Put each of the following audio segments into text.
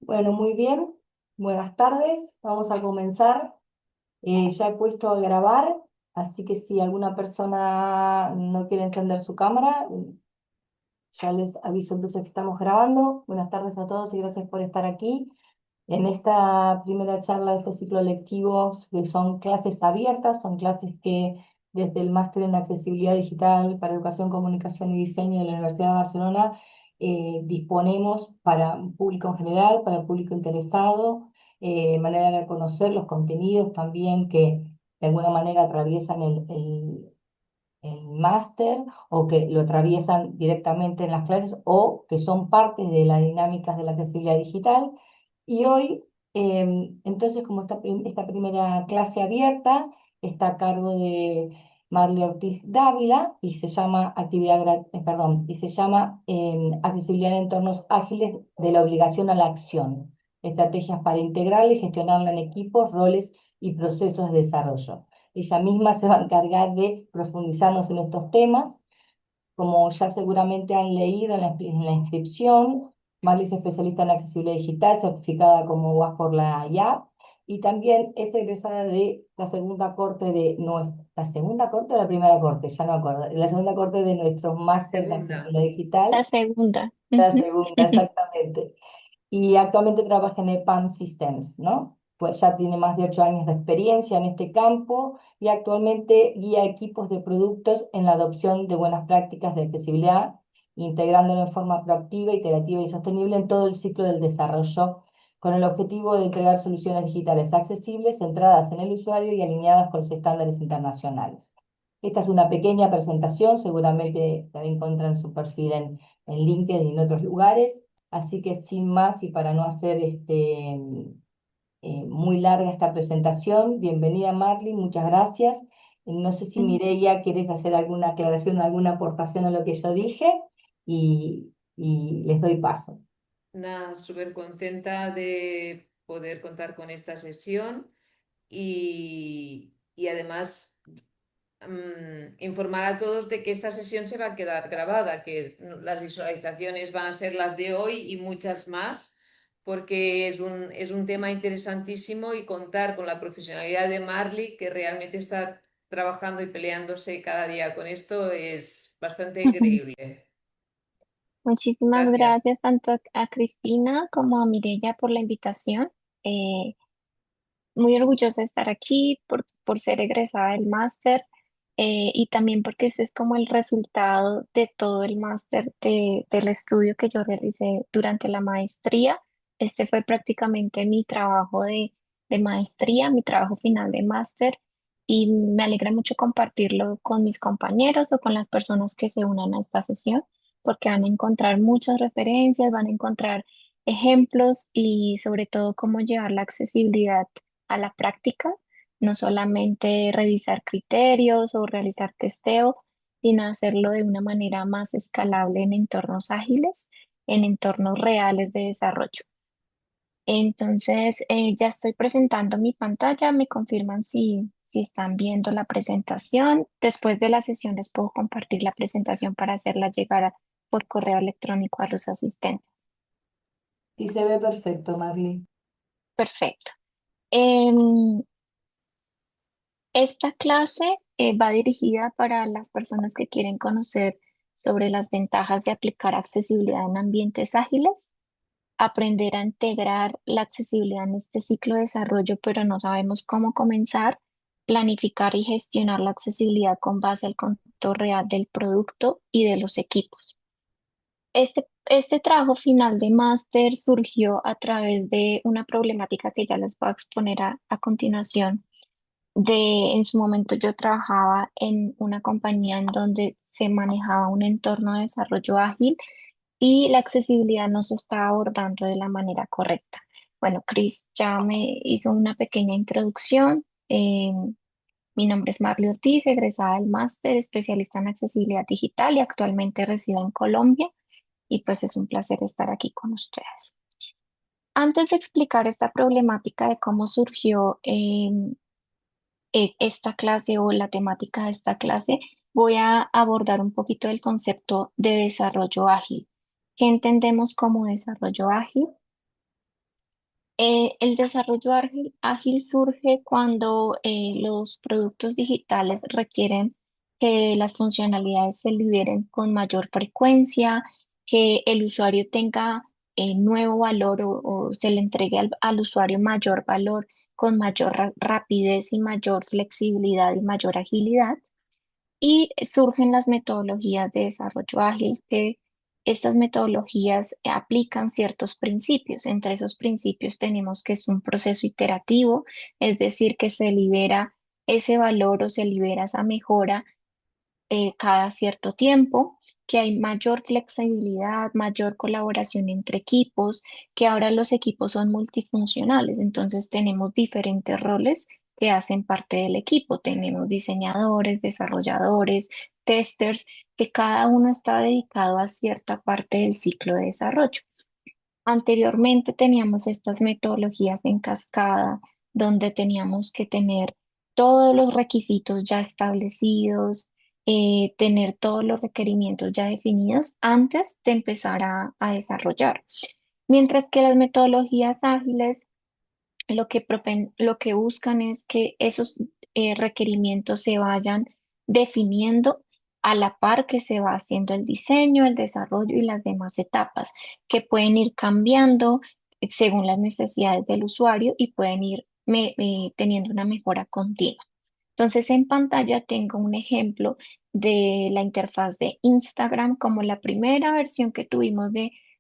Bueno, muy bien. Buenas tardes. Vamos a comenzar. Ya he puesto a grabar, así que si alguna persona no quiere encender su cámara, ya les aviso entonces que estamos grabando. Buenas tardes a todos y gracias por estar aquí en esta primera charla de este ciclo lectivo, que son clases abiertas, son clases que desde el Máster en Accesibilidad Digital para Educación, Comunicación y Diseño de la Universidad de Barcelona disponemos para un público en general, para el público interesado, de manera de conocer los contenidos también que de alguna manera atraviesan el máster o que lo atraviesan directamente en las clases o que son parte de las dinámicas de la accesibilidad digital. Y hoy, entonces, como esta primera clase abierta está a cargo de Marley Ortiz Dávila y se llama perdón, y se llama Accesibilidad en entornos ágiles de la obligación a la acción, estrategias para integrarla y gestionarla en equipos, roles y procesos de desarrollo. Ella misma se va a encargar de profundizarnos en estos temas. Como ya seguramente han leído en la inscripción, Marley es especialista en accesibilidad digital, certificada como WAS por la IAP, y también es egresada de la segunda corte de nuestra, la segunda corte o la primera corte, ya no me acuerdo, la segunda corte de nuestro La máster de segunda. accesibilidad digital, La segunda. la Ujú. segunda, exactamente, y actualmente trabaja en EPAM Systems, ¿no? Pues ya tiene más de 8 años de experiencia en este campo y actualmente guía equipos de productos en la adopción de buenas prácticas de accesibilidad, integrándolo en forma proactiva, iterativa y sostenible en todo el ciclo del desarrollo, con el objetivo de entregar soluciones digitales accesibles, centradas en el usuario y alineadas con los estándares internacionales. Esta es una pequeña presentación, seguramente la encuentran en su perfil en LinkedIn y en otros lugares. Así que sin más y para no hacer muy larga esta presentación, bienvenida Marley, muchas gracias. No sé si Mireia quieres hacer alguna aclaración, alguna aportación a lo que yo dije y les doy paso. Nada, súper contenta de poder contar con esta sesión y además informar a todos de que esta sesión se va a quedar grabada, que las visualizaciones van a ser las de hoy y muchas más, porque es un tema interesantísimo y contar con la profesionalidad de Marley, que realmente está trabajando y peleándose cada día con esto, es bastante increíble. Muchísimas Gracias. gracias tanto a Cristina como a Mirella por la invitación. Eh, Muy orgullosa de estar aquí por ser egresada del máster y también porque ese es como el resultado de todo el máster del estudio que yo realicé durante la maestría. Este fue prácticamente mi trabajo de maestría, mi trabajo final de máster y me alegra mucho compartirlo con mis compañeros o con las personas que se unan a esta sesión porque van a encontrar muchas referencias, van a encontrar ejemplos y sobre todo cómo llevar la accesibilidad a la práctica, no solamente revisar criterios o realizar testeo, sino hacerlo de una manera más escalable en entornos ágiles, en entornos reales de desarrollo. Entonces, ya estoy presentando mi pantalla, me confirman si están viendo la presentación. Después de la sesión les puedo compartir la presentación para hacerla llegar por correo electrónico a los asistentes. Sí, se ve perfecto, Marley. Perfecto. Em, Esta clase va dirigida para las personas que quieren conocer sobre las ventajas de aplicar accesibilidad en ambientes ágiles, aprender a integrar la accesibilidad en este ciclo de desarrollo, pero no sabemos cómo comenzar, planificar y gestionar la accesibilidad con base al contexto real del producto y de los equipos. Este trabajo final de máster surgió a través de una problemática que ya les voy a exponer a continuación en su momento yo trabajaba en una compañía en donde se manejaba un entorno de desarrollo ágil y la accesibilidad no se estaba abordando de la manera correcta. Bueno, Chris ya me hizo una pequeña introducción. Mi nombre es Marley Ortiz, egresada del máster, especialista en accesibilidad digital y actualmente resido en Colombia y pues es un placer estar aquí con ustedes. Antes de explicar esta problemática de cómo surgió esta clase o la temática de esta clase, voy a abordar un poquito el concepto de desarrollo ágil. ¿Qué entendemos como desarrollo ágil? El desarrollo ágil surge cuando los productos digitales requieren que las funcionalidades se liberen con mayor frecuencia, que el usuario tenga nuevo valor o se le entregue al usuario mayor valor con mayor rapidez y mayor flexibilidad y mayor agilidad. Y surgen las metodologías de desarrollo ágil, que estas metodologías aplican ciertos principios. Entre esos principios tenemos que es un proceso iterativo, es decir, que se libera ese valor o se libera esa mejora cada cierto tiempo, que hay mayor flexibilidad, mayor colaboración entre equipos, que ahora los equipos son multifuncionales, entonces tenemos diferentes roles que hacen parte del equipo. Tenemos diseñadores, desarrolladores, testers, que cada uno está dedicado a cierta parte del ciclo de desarrollo. Anteriormente teníamos estas metodologías en cascada, donde teníamos que tener todos los requisitos ya establecidos, tener todos los requerimientos ya definidos antes de empezar a desarrollar. Mientras que las metodologías ágiles lo que buscan es que esos requerimientos se vayan definiendo a la par que se va haciendo el diseño, el desarrollo y las demás etapas, que pueden ir cambiando según las necesidades del usuario y pueden ir teniendo una mejora continua. Entonces, en pantalla tengo un ejemplo de la interfaz de Instagram como la primera versión que tuvimos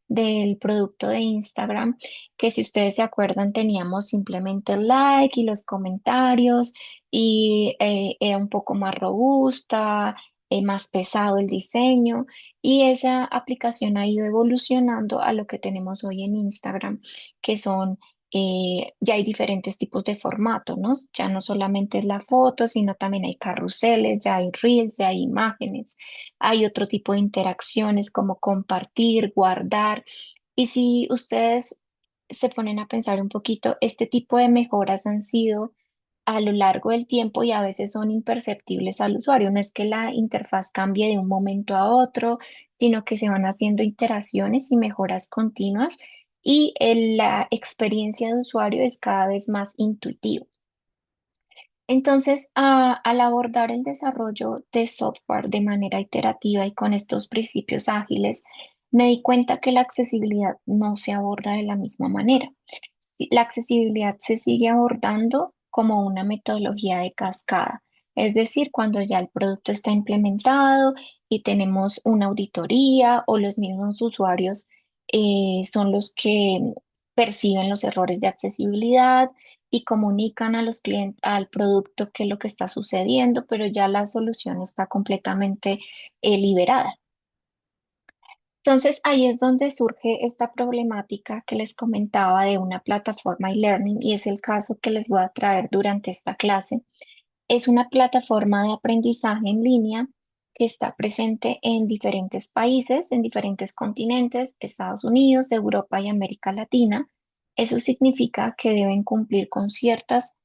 del producto de Instagram, que si ustedes se acuerdan teníamos simplemente el like y los comentarios y era un poco más robusta, más pesado el diseño, y esa aplicación ha ido evolucionando a lo que tenemos hoy en Instagram, que son ya hay diferentes tipos de formato, ¿no? Ya no solamente es la foto, sino también hay carruseles, ya hay reels, ya hay imágenes, hay otro tipo de interacciones como compartir, guardar. Y si ustedes se ponen a pensar un poquito, este tipo de mejoras han sido a lo largo del tiempo y a veces son imperceptibles al usuario. No es que la interfaz cambie de un momento a otro, sino que se van haciendo iteraciones y mejoras continuas y la experiencia de usuario es cada vez más intuitiva. Entonces, al abordar el desarrollo de software de manera iterativa y con estos principios ágiles, me di cuenta que la accesibilidad no se aborda de la misma manera. La accesibilidad se sigue abordando como una metodología de cascada, es decir, cuando ya el producto está implementado y tenemos una auditoría o los mismos usuarios son los que perciben los errores de accesibilidad y comunican a los clientes, al producto qué es lo que está sucediendo, pero ya la solución está completamente liberada. Entonces ahí es donde surge esta problemática que les comentaba de una plataforma e-learning y es el caso que les voy a traer durante esta clase. Es una plataforma de aprendizaje en línea que está presente en diferentes países, en diferentes continentes, Estados Unidos, Europa y América Latina. Eso significa que deben cumplir con ciertas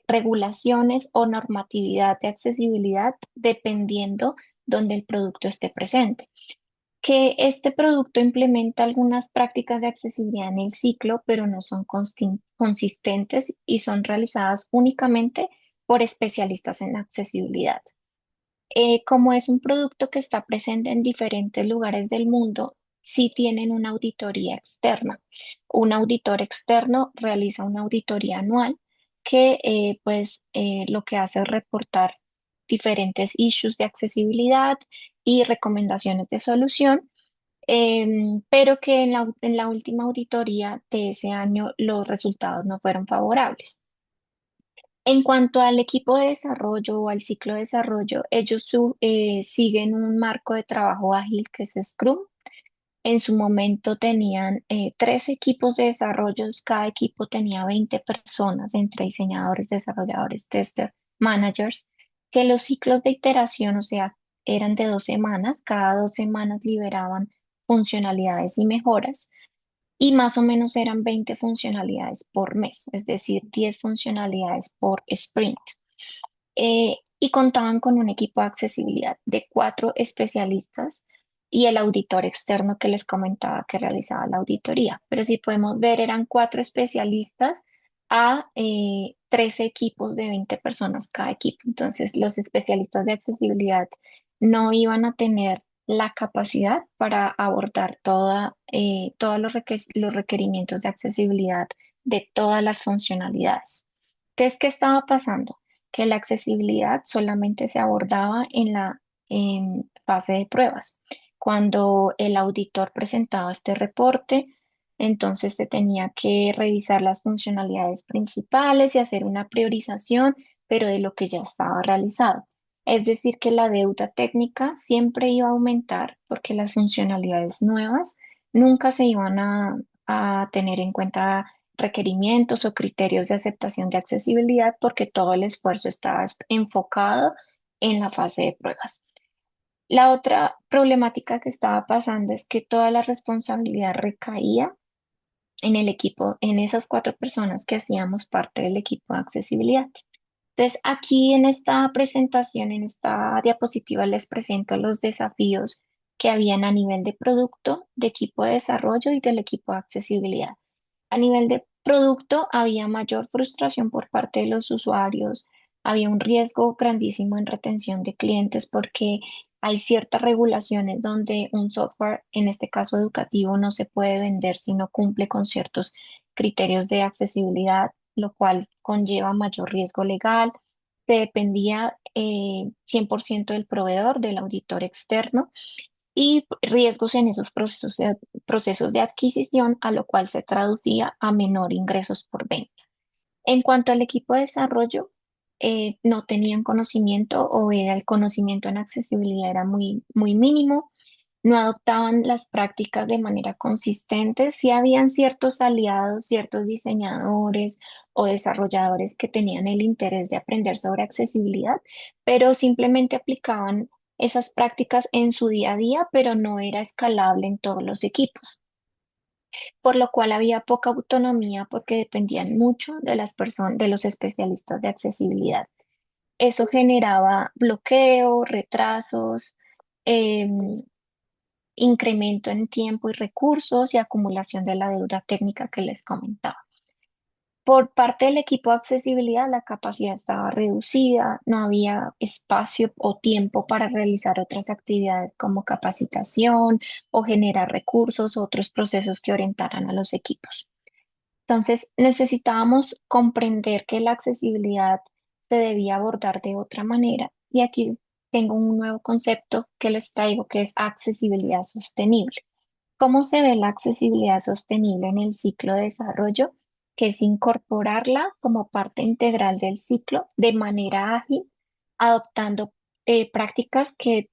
regulaciones o normatividad de accesibilidad dependiendo donde el producto esté presente. Que este producto implementa algunas prácticas de accesibilidad en el ciclo, pero no son consistentes y son realizadas únicamente por especialistas en accesibilidad. Como es un producto que está presente en diferentes lugares del mundo, sí tienen una auditoría externa. Un auditor externo realiza una auditoría anual que lo que hace es reportar diferentes issues de accesibilidad y recomendaciones de solución, pero que en la última auditoría de ese año los resultados no fueron favorables. En cuanto al equipo de desarrollo o al ciclo de desarrollo, ellos siguen un marco de trabajo ágil que es Scrum. En su momento tenían tres equipos de desarrollo, cada equipo tenía 20 personas entre diseñadores, desarrolladores, testers, managers, que los ciclos de iteración, o sea, eran de 2 semanas, cada 2 semanas liberaban funcionalidades y mejoras y más o menos eran 20 funcionalidades por mes, es decir, 10 funcionalidades por sprint. Y contaban con un equipo de accesibilidad de 4 especialistas y el auditor externo que les comentaba que realizaba la auditoría. Pero si podemos ver, eran 4 especialistas a 13 equipos de 20 personas cada equipo. Entonces, los especialistas de accesibilidad no iban a tener la capacidad para abordar todos los requerimientos de accesibilidad de todas las funcionalidades. ¿Qué es que estaba pasando? Que la accesibilidad solamente se abordaba en la fase de pruebas. Cuando el auditor presentaba este reporte, entonces se tenía que revisar las funcionalidades principales y hacer una priorización, pero de lo que ya estaba realizado. Es decir, que la deuda técnica siempre iba a aumentar porque las funcionalidades nuevas nunca se iban a tener en cuenta requerimientos o criterios de aceptación de accesibilidad porque todo el esfuerzo estaba enfocado en la fase de pruebas. La otra problemática que estaba pasando es que toda la responsabilidad recaía en el equipo, en esas 4 personas que hacíamos parte del equipo de accesibilidad. Entonces, aquí en esta presentación, en esta diapositiva, les presento los desafíos que habían a nivel de producto, de equipo de desarrollo y del equipo de accesibilidad. A nivel de producto, había mayor frustración por parte de los usuarios, había un riesgo grandísimo en retención de clientes porque hay ciertas regulaciones donde un software, en este caso educativo, no se puede vender si no cumple con ciertos criterios de accesibilidad, lo cual conlleva mayor riesgo legal. Se dependía 100% del proveedor, del auditor externo y riesgos en esos procesos de adquisición, a lo cual se traducía a menor ingresos por venta. En cuanto al equipo de desarrollo, no tenían conocimiento o era el conocimiento en accesibilidad era muy, muy mínimo, no adoptaban las prácticas de manera consistente. Sí habían ciertos aliados, ciertos diseñadores o desarrolladores que tenían el interés de aprender sobre accesibilidad, pero simplemente aplicaban esas prácticas en su día a día, pero no era escalable en todos los equipos, por lo cual había poca autonomía porque dependían mucho de las personas, de los especialistas de accesibilidad. Eso generaba bloqueo, retrasos, em, incremento en tiempo y recursos y acumulación de la deuda técnica que les comentaba. Por parte del equipo de accesibilidad, la capacidad estaba reducida, no había espacio o tiempo para realizar otras actividades como capacitación o generar recursos o otros procesos que orientaran a los equipos. Entonces, necesitábamos comprender que la accesibilidad se debía abordar de otra manera. Y aquí tengo un nuevo concepto que les traigo, que es accesibilidad sostenible. ¿Cómo se ve la accesibilidad sostenible en el ciclo de desarrollo? Que es incorporarla como parte integral del ciclo de manera ágil, adoptando prácticas que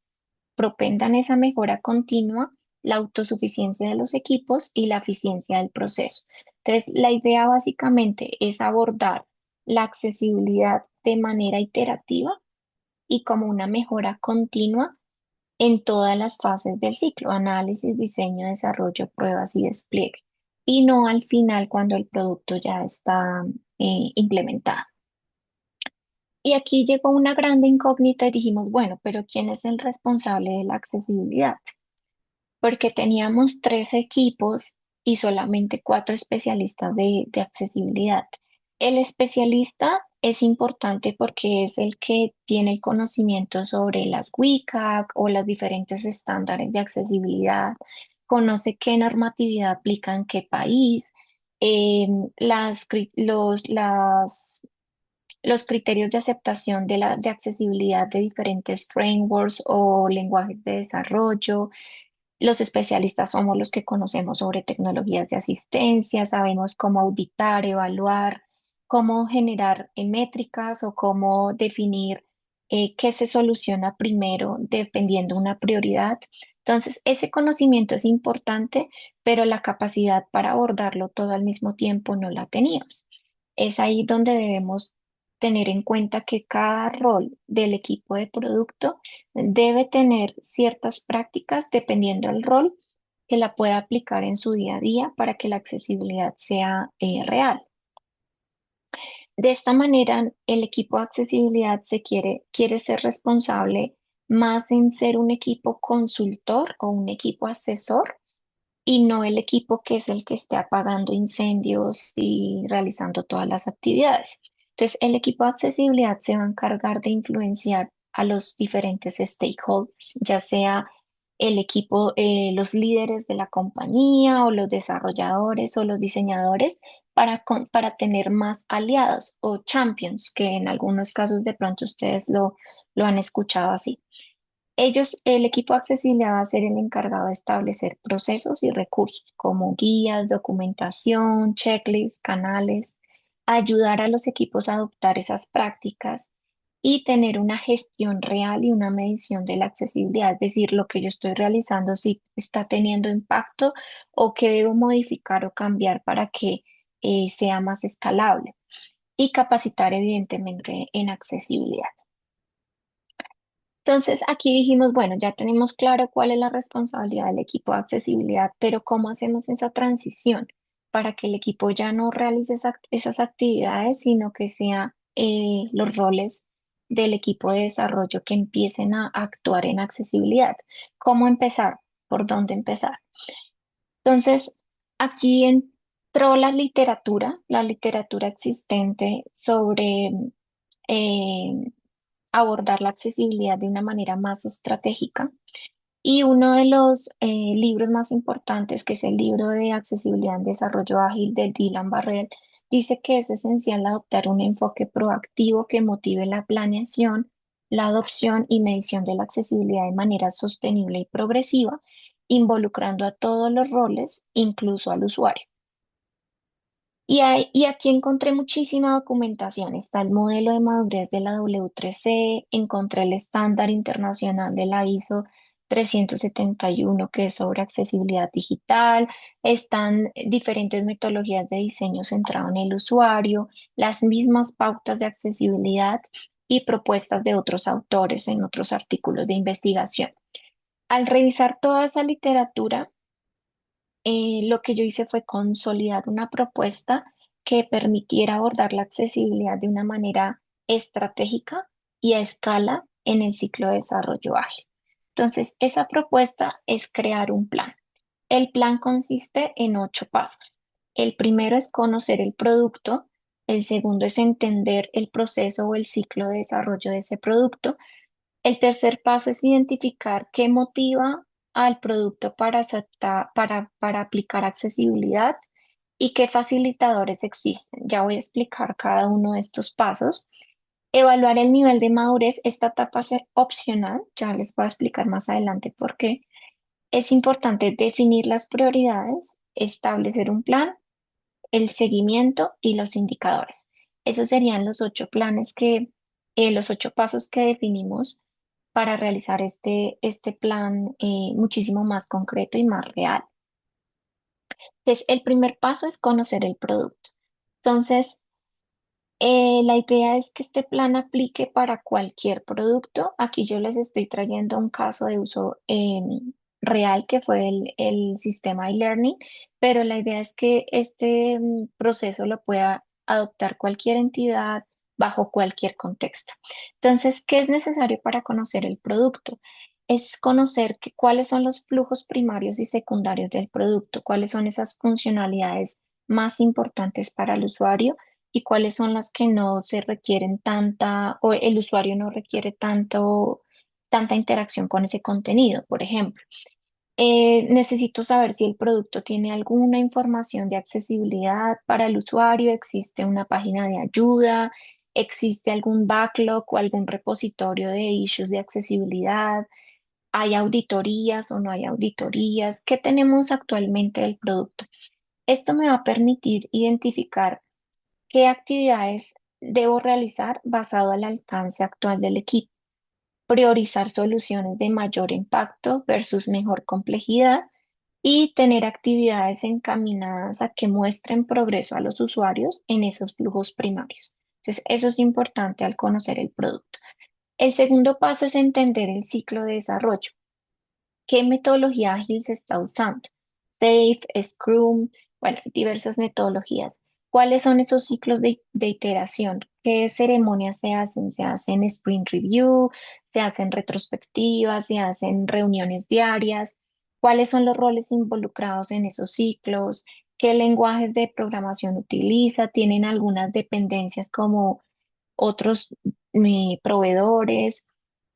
propendan esa mejora continua, la autosuficiencia de los equipos y la eficiencia del proceso. Entonces, la idea básicamente es abordar la accesibilidad de manera iterativa y como una mejora continua en todas las fases del ciclo: análisis, diseño, desarrollo, pruebas y despliegue, y no al final cuando el producto ya está implementado. Y aquí llegó una grande incógnita y dijimos, bueno, pero ¿quién es el responsable de la accesibilidad? Porque teníamos 3 equipos y solamente 4 especialistas de accesibilidad. El especialista es importante porque es el que tiene el conocimiento sobre las WCAG o los diferentes estándares de accesibilidad, conoce qué normatividad aplica en qué país, los criterios de aceptación de accesibilidad de diferentes frameworks o lenguajes de desarrollo. Los especialistas somos los que conocemos sobre tecnologías de asistencia, sabemos cómo auditar, evaluar, cómo generar métricas o cómo definir qué se soluciona primero dependiendo una prioridad. Entonces, ese conocimiento es importante, pero la capacidad para abordarlo todo al mismo tiempo no la teníamos. Es ahí donde debemos tener en cuenta que cada rol del equipo de producto debe tener ciertas prácticas dependiendo del rol que la pueda aplicar en su día a día para que la accesibilidad sea real. De esta manera, el equipo de accesibilidad quiere ser responsable más en ser un equipo consultor o un equipo asesor y no el equipo que es el que esté apagando incendios y realizando todas las actividades. Entonces, el equipo de accesibilidad se va a encargar de influenciar a los diferentes stakeholders, ya sea el equipo, los líderes de la compañía o los desarrolladores o los diseñadores para tener más aliados o champions, que en algunos casos de pronto ustedes lo han escuchado así. El equipo de accesibilidad va a ser el encargado de establecer procesos y recursos como guías, documentación, checklists, canales, ayudar a los equipos a adoptar esas prácticas y tener una gestión real y una medición de la accesibilidad, es decir, lo que yo estoy realizando si está teniendo impacto o qué debo modificar o cambiar para que sea más escalable y capacitar evidentemente en accesibilidad. Entonces, aquí dijimos, bueno, ya tenemos claro cuál es la responsabilidad del equipo de accesibilidad, pero ¿cómo hacemos esa transición para que el equipo ya no realice esas actividades, sino que sean los roles del equipo de desarrollo que empiecen a actuar en accesibilidad? ¿Cómo empezar? ¿Por dónde empezar? Entonces, aquí entró la literatura existente sobre eh, abordar la accesibilidad de una manera más estratégica. Y uno de los libros más importantes, que es el libro de Accesibilidad en Desarrollo Ágil de Dylan Barrell, dice que es esencial adoptar un enfoque proactivo que motive la planeación, la adopción y medición de la accesibilidad de manera sostenible y progresiva, involucrando a todos los roles, incluso al usuario. Y aquí encontré muchísima documentación. Está el modelo de madurez de la W3C, encontré el estándar internacional de la ISO 371 que es sobre accesibilidad digital, están diferentes metodologías de diseño centrado en el usuario, las mismas pautas de accesibilidad y propuestas de otros autores en otros artículos de investigación. Al revisar toda esa literatura, lo que yo hice fue consolidar una propuesta que permitiera abordar la accesibilidad de una manera estratégica y a escala en el ciclo de desarrollo ágil. Entonces, esa propuesta es crear un plan. El plan consiste en 8 pasos. El primero es conocer el producto, el segundo es entender el proceso o el ciclo de desarrollo de ese producto, el tercer paso es identificar qué motiva al producto para aplicar accesibilidad y qué facilitadores existen. Ya voy a explicar cada uno de estos pasos. Evaluar el nivel de madurez. Esta etapa es opcional. Ya les voy a explicar más adelante por qué. Es importante definir las prioridades, establecer un plan, el seguimiento y los indicadores. Esos serían los 8 pasos que definimos para realizar este plan muchísimo más concreto y más real. Entonces, el primer paso es conocer el producto. Entonces, la idea es que este plan aplique para cualquier producto. Aquí yo les estoy trayendo un caso de uso real que fue el sistema e-learning, pero la idea es que este proceso lo pueda adoptar cualquier entidad bajo cualquier contexto. Entonces, ¿qué es necesario para conocer el producto? Es conocer cuáles son los flujos primarios y secundarios del producto, cuáles son esas funcionalidades más importantes para el usuario y cuáles son las que no se requieren tanta o el usuario no requiere tanta interacción con ese contenido. Por ejemplo, necesito saber si el producto tiene alguna información de accesibilidad para el usuario, existe una página de ayuda, existe algún backlog o algún repositorio de issues de accesibilidad, hay auditorías o no hay auditorías, ¿qué tenemos actualmente del producto? Esto me va a permitir identificar qué actividades debo realizar basado al alcance actual del equipo, priorizar soluciones de mayor impacto versus mejor complejidad y tener actividades encaminadas a que muestren progreso a los usuarios en esos flujos primarios. Entonces, eso es importante al conocer el producto. El segundo paso es entender el ciclo de desarrollo. ¿Qué metodología ágil se está usando? Safe, Scrum, bueno, diversas metodologías. ¿Cuáles son esos ciclos de iteración? ¿Qué ceremonias se hacen? ¿Se hacen sprint review? ¿Se hacen retrospectivas? ¿Se hacen reuniones diarias? ¿Cuáles son los roles involucrados en esos ciclos? ¿Qué lenguajes de programación utiliza? ¿Tienen algunas dependencias como otros proveedores?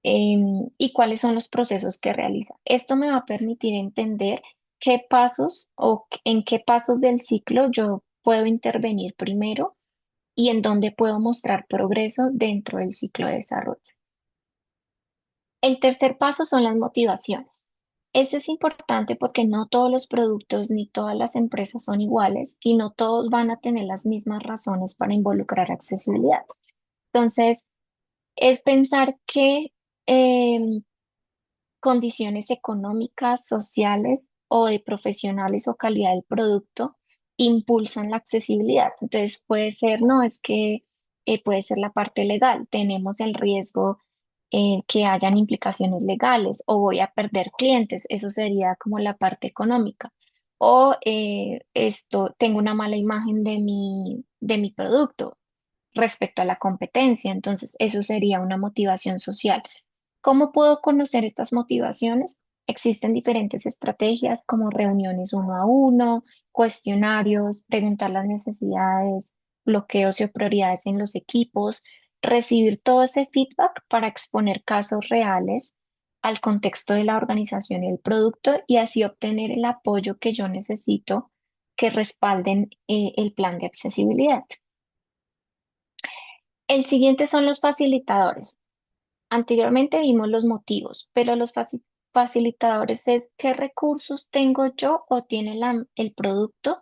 ¿Y cuáles son los procesos que realiza? Esto me va a permitir entender qué pasos o en qué pasos del ciclo yo puedo intervenir primero y en dónde puedo mostrar progreso dentro del ciclo de desarrollo. El tercer paso son las motivaciones. Este es importante porque no todos los productos ni todas las empresas son iguales y no todos van a tener las mismas razones para involucrar accesibilidad. Entonces, es pensar qué condiciones económicas, sociales o de profesionales o calidad del producto impulsan la accesibilidad. Entonces puede ser, no, es que puede ser la parte legal. Tenemos el riesgo que hayan implicaciones legales o voy a perder clientes. Eso sería como la parte económica. O esto, tengo una mala imagen de mi producto respecto a la competencia. Entonces, eso sería una motivación social. ¿Cómo puedo conocer estas motivaciones? Existen diferentes estrategias como reuniones uno a uno, cuestionarios, preguntar las necesidades, bloqueos y prioridades en los equipos, recibir todo ese feedback para exponer casos reales al contexto de la organización y el producto y así obtener el apoyo que yo necesito que respalden el plan de accesibilidad. El siguiente son los facilitadores. Anteriormente vimos los motivos, pero los facilitadores es qué recursos tengo yo o tiene el producto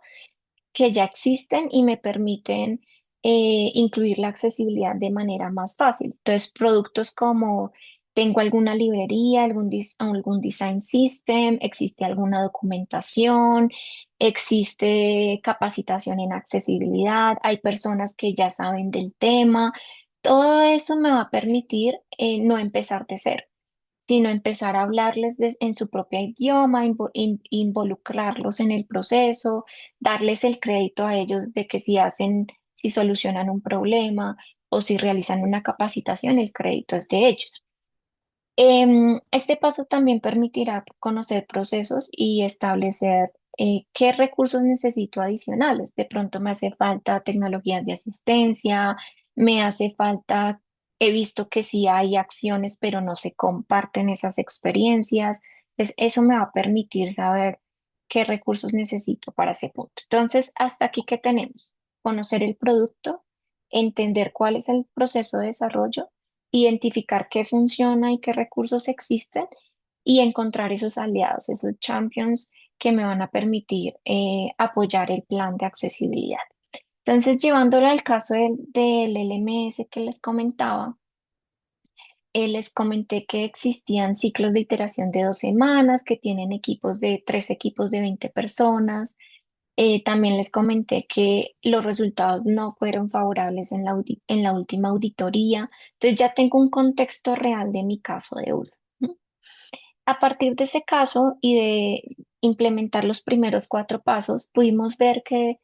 que ya existen y me permiten incluir la accesibilidad de manera más fácil. Entonces, productos como tengo alguna librería, algún design system, existe alguna documentación, existe capacitación en accesibilidad, hay personas que ya saben del tema. Todo eso me va a permitir no empezar de cero, sino empezar a hablarles en su propio idioma, involucrarlos en el proceso, darles el crédito a ellos de que si solucionan un problema o si realizan una capacitación, el crédito es de ellos. Este paso también permitirá conocer procesos y establecer qué recursos necesito adicionales. De pronto me hace falta tecnologías de asistencia, me hace falta, he visto que sí hay acciones, pero no se comparten esas experiencias. Entonces, eso me va a permitir saber qué recursos necesito para ese punto. Entonces, hasta aquí, ¿qué tenemos? Conocer el producto, entender cuál es el proceso de desarrollo, identificar qué funciona y qué recursos existen y encontrar esos aliados, esos champions que me van a permitir apoyar el plan de accesibilidad. Entonces, llevándolo al caso del LMS que les comentaba, les comenté que existían ciclos de iteración de 2 semanas, que tienen equipos de 3 equipos de 20 personas. También les comenté que los resultados no fueron favorables en la última auditoría. Entonces ya tengo un contexto real de mi caso de uso. ¿M? A partir de ese caso y de implementar los primeros 4 pasos, pudimos ver que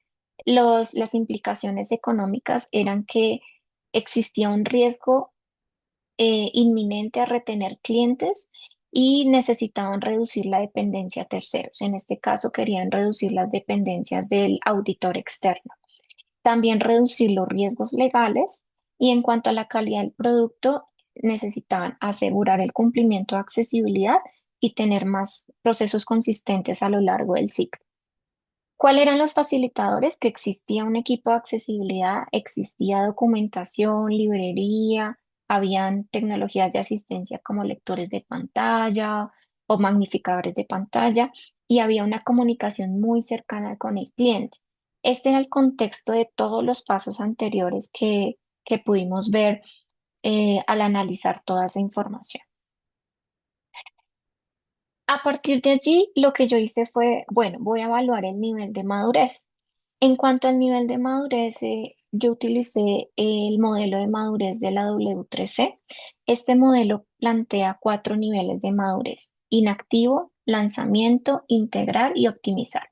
las implicaciones económicas eran que existía un riesgo inminente a retener clientes y necesitaban reducir la dependencia a terceros. En este caso, querían reducir las dependencias del auditor externo. También reducir los riesgos legales y en cuanto a la calidad del producto, necesitaban asegurar el cumplimiento de accesibilidad y tener más procesos consistentes a lo largo del ciclo. ¿Cuáles eran los facilitadores? Que existía un equipo de accesibilidad, existía documentación, librería, habían tecnologías de asistencia como lectores de pantalla o magnificadores de pantalla y había una comunicación muy cercana con el cliente. Este era el contexto de todos los pasos anteriores que pudimos ver al analizar toda esa información. A partir de allí, lo que yo hice fue, bueno, voy a evaluar el nivel de madurez. En cuanto al nivel de madurez, yo utilicé el modelo de madurez de la W3C. Este modelo plantea 4 niveles de madurez: inactivo, lanzamiento, integrar y optimizar.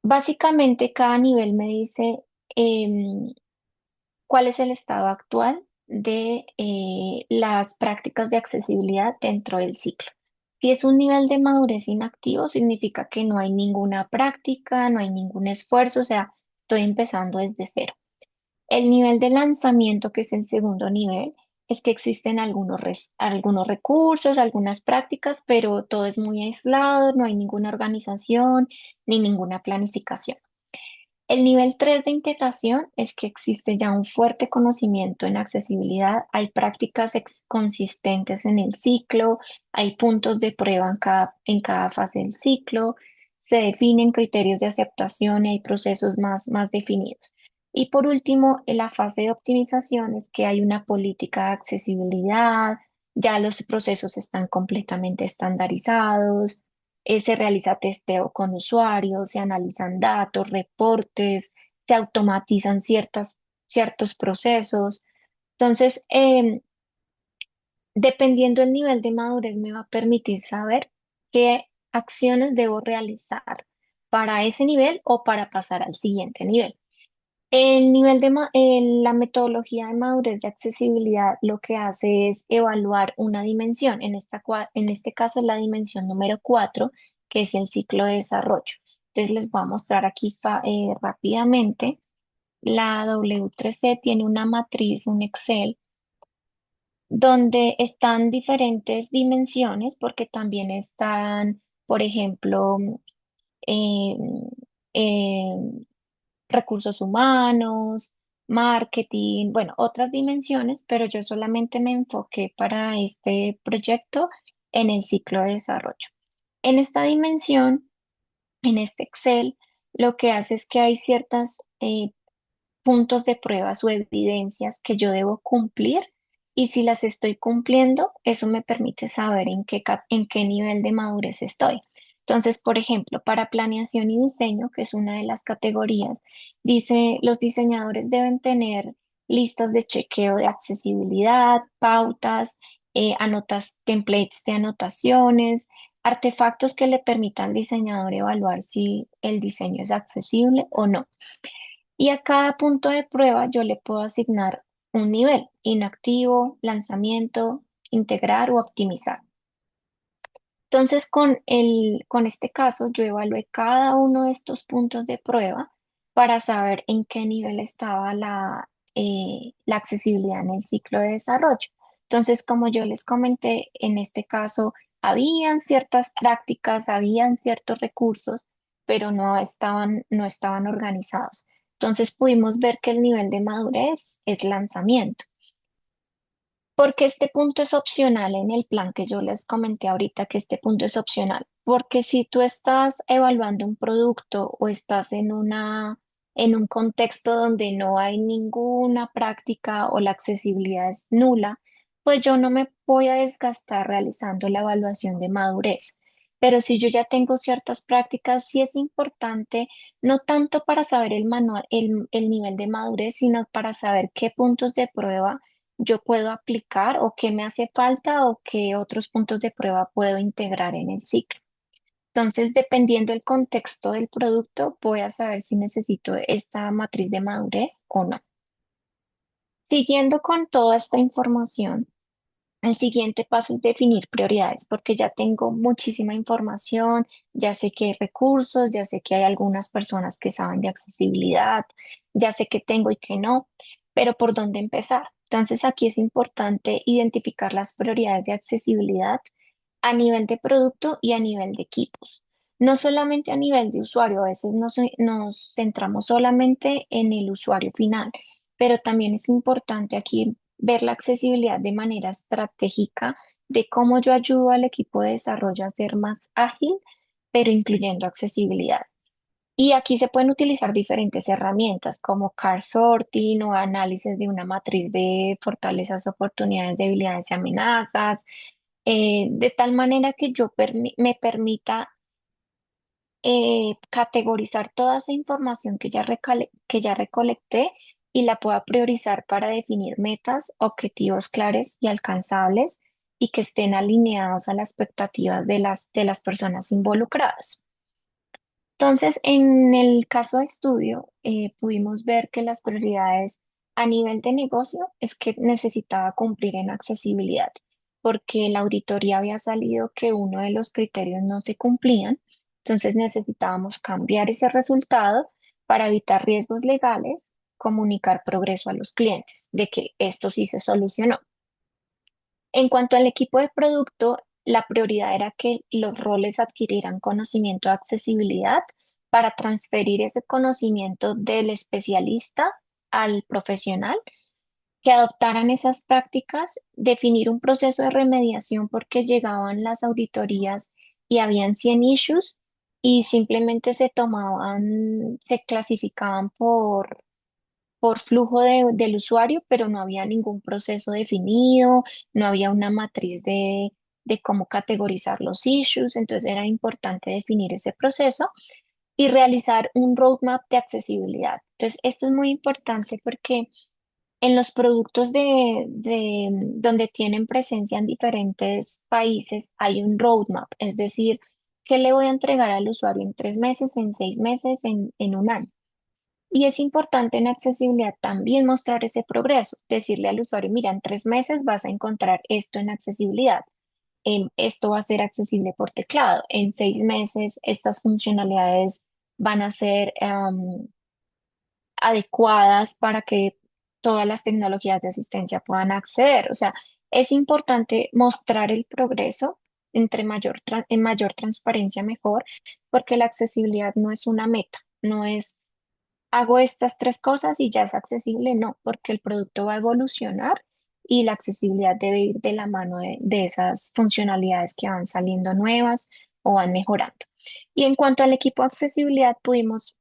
Básicamente, cada nivel me dice em, cuál es el estado actual de las prácticas de accesibilidad dentro del ciclo. Si es un nivel de madurez inactivo, significa que no hay ninguna práctica, no hay ningún esfuerzo, o sea, estoy empezando desde cero. El nivel de lanzamiento, que es el segundo nivel, es que existen algunos recursos, algunas prácticas, pero todo es muy aislado, no hay ninguna organización ni ninguna planificación. El nivel 3 de integración es que existe ya un fuerte conocimiento en accesibilidad, hay prácticas consistentes en el ciclo, hay puntos de prueba en cada fase del ciclo, se definen criterios de aceptación y hay procesos más definidos. Y por último, en la fase de optimización es que hay una política de accesibilidad, ya los procesos están completamente estandarizados, se realiza testeo con usuarios, se analizan datos, reportes, se automatizan ciertos procesos. Entonces, dependiendo del nivel de madurez, me va a permitir saber qué acciones debo realizar para ese nivel o para pasar al siguiente nivel. La metodología de madurez de accesibilidad lo que hace es evaluar una dimensión, en este caso es la dimensión número 4, que es el ciclo de desarrollo. Entonces les voy a mostrar aquí rápidamente. La W3C tiene una matriz, un Excel, donde están diferentes dimensiones, porque también están, por ejemplo, eh, eh, recursos humanos, marketing, bueno, otras dimensiones, pero yo solamente me enfoqué para este proyecto en el ciclo de desarrollo. En esta dimensión, en este Excel, lo que hace es que hay ciertas puntos de pruebas o evidencias que yo debo cumplir y si las estoy cumpliendo, eso me permite saber en qué nivel de madurez estoy. Entonces, por ejemplo, para planeación y diseño, que es una de las categorías, dice, los diseñadores deben tener listas de chequeo de accesibilidad, pautas, templates de anotaciones, artefactos que le permitan al diseñador evaluar si el diseño es accesible o no. Y a cada punto de prueba yo le puedo asignar un nivel, inactivo, lanzamiento, integrar o optimizar. Entonces, con este caso, yo evalué cada uno de estos puntos de prueba para saber en qué nivel estaba la accesibilidad en el ciclo de desarrollo. Entonces, como yo les comenté, en este caso, habían ciertas prácticas, habían ciertos recursos, pero no estaban organizados. Entonces, pudimos ver que el nivel de madurez es lanzamiento. Porque este punto es opcional en el plan que yo les comenté ahorita, que este punto es opcional. Porque si tú estás evaluando un producto o estás en un contexto donde no hay ninguna práctica o la accesibilidad es nula, pues yo no me voy a desgastar realizando la evaluación de madurez. Pero si yo ya tengo ciertas prácticas, sí es importante, no tanto para saber el nivel de madurez, sino para saber qué puntos de prueba yo puedo aplicar o qué me hace falta o qué otros puntos de prueba puedo integrar en el ciclo. Entonces, dependiendo del contexto del producto, voy a saber si necesito esta matriz de madurez o no. Siguiendo con toda esta información, el siguiente paso es definir prioridades, porque ya tengo muchísima información, ya sé que hay recursos, ya sé que hay algunas personas que saben de accesibilidad, ya sé que tengo y que no, pero ¿por dónde empezar? Entonces aquí es importante identificar las prioridades de accesibilidad a nivel de producto y a nivel de equipos. No solamente a nivel de usuario, a veces nos centramos solamente en el usuario final, pero también es importante aquí ver la accesibilidad de manera estratégica de cómo yo ayudo al equipo de desarrollo a ser más ágil, pero incluyendo accesibilidad. Y aquí se pueden utilizar diferentes herramientas como card sorting o análisis de una matriz de fortalezas, oportunidades, debilidades y amenazas, de tal manera que me permita categorizar toda esa información que ya recolecté y la pueda priorizar para definir metas, objetivos claros y alcanzables y que estén alineados a las expectativas de las personas involucradas. Entonces, en el caso de estudio, pudimos ver que las prioridades a nivel de negocio es que necesitaba cumplir en accesibilidad, porque la auditoría había salido que uno de los criterios no se cumplían, entonces necesitábamos cambiar ese resultado para evitar riesgos legales, comunicar progreso a los clientes de que esto sí se solucionó. En cuanto al equipo de producto, la prioridad era que los roles adquirieran conocimiento de accesibilidad para transferir ese conocimiento del especialista al profesional, que adoptaran esas prácticas, definir un proceso de remediación porque llegaban las auditorías y habían 100 issues y simplemente se clasificaban por flujo del usuario, pero no había ningún proceso definido, no había una matriz de cómo categorizar los issues, entonces era importante definir ese proceso y realizar un roadmap de accesibilidad. Entonces, esto es muy importante porque en los productos donde tienen presencia en diferentes países hay un roadmap, es decir, ¿qué le voy a entregar al usuario en 3 meses, en 6 meses, en un año? Y es importante en accesibilidad también mostrar ese progreso, decirle al usuario, mira, en 3 meses vas a encontrar esto en accesibilidad, esto va a ser accesible por teclado, en 6 meses estas funcionalidades van a ser adecuadas para que todas las tecnologías de asistencia puedan acceder. O sea, es importante mostrar el progreso. En mayor transparencia mejor, porque la accesibilidad no es una meta, no es hago estas tres cosas y ya es accesible, no, porque el producto va a evolucionar y la accesibilidad debe ir de la mano de esas funcionalidades que van saliendo nuevas o van mejorando. Y en cuanto al equipo de accesibilidad, pudimos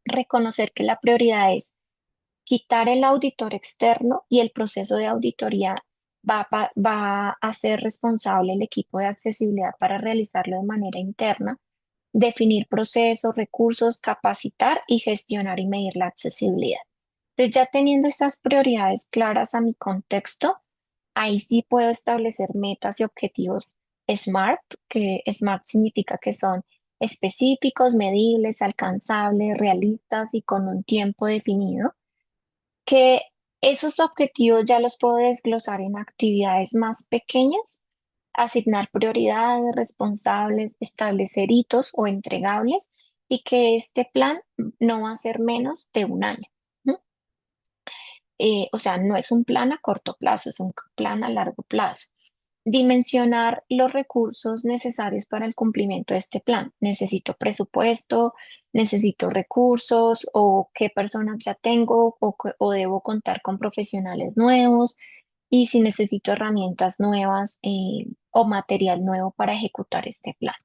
reconocer que la prioridad es quitar el auditor externo y el proceso de auditoría va a ser responsable el equipo de accesibilidad para realizarlo de manera interna, definir procesos, recursos, capacitar y gestionar y medir la accesibilidad. Entonces, ya teniendo estas prioridades claras a mi contexto, ahí sí puedo establecer metas y objetivos SMART, que SMART significa que son específicos, medibles, alcanzables, realistas y con un tiempo definido, que esos objetivos ya los puedo desglosar en actividades más pequeñas, asignar prioridades, responsables, establecer hitos o entregables y que este plan no va a ser menos de un año. ¿M? O sea, no es un plan a corto plazo, es un plan a largo plazo. Dimensionar los recursos necesarios para el cumplimiento de este plan. Necesito presupuesto, necesito recursos o qué personas ya tengo o debo contar con profesionales nuevos y si necesito herramientas nuevas o material nuevo para ejecutar este plan.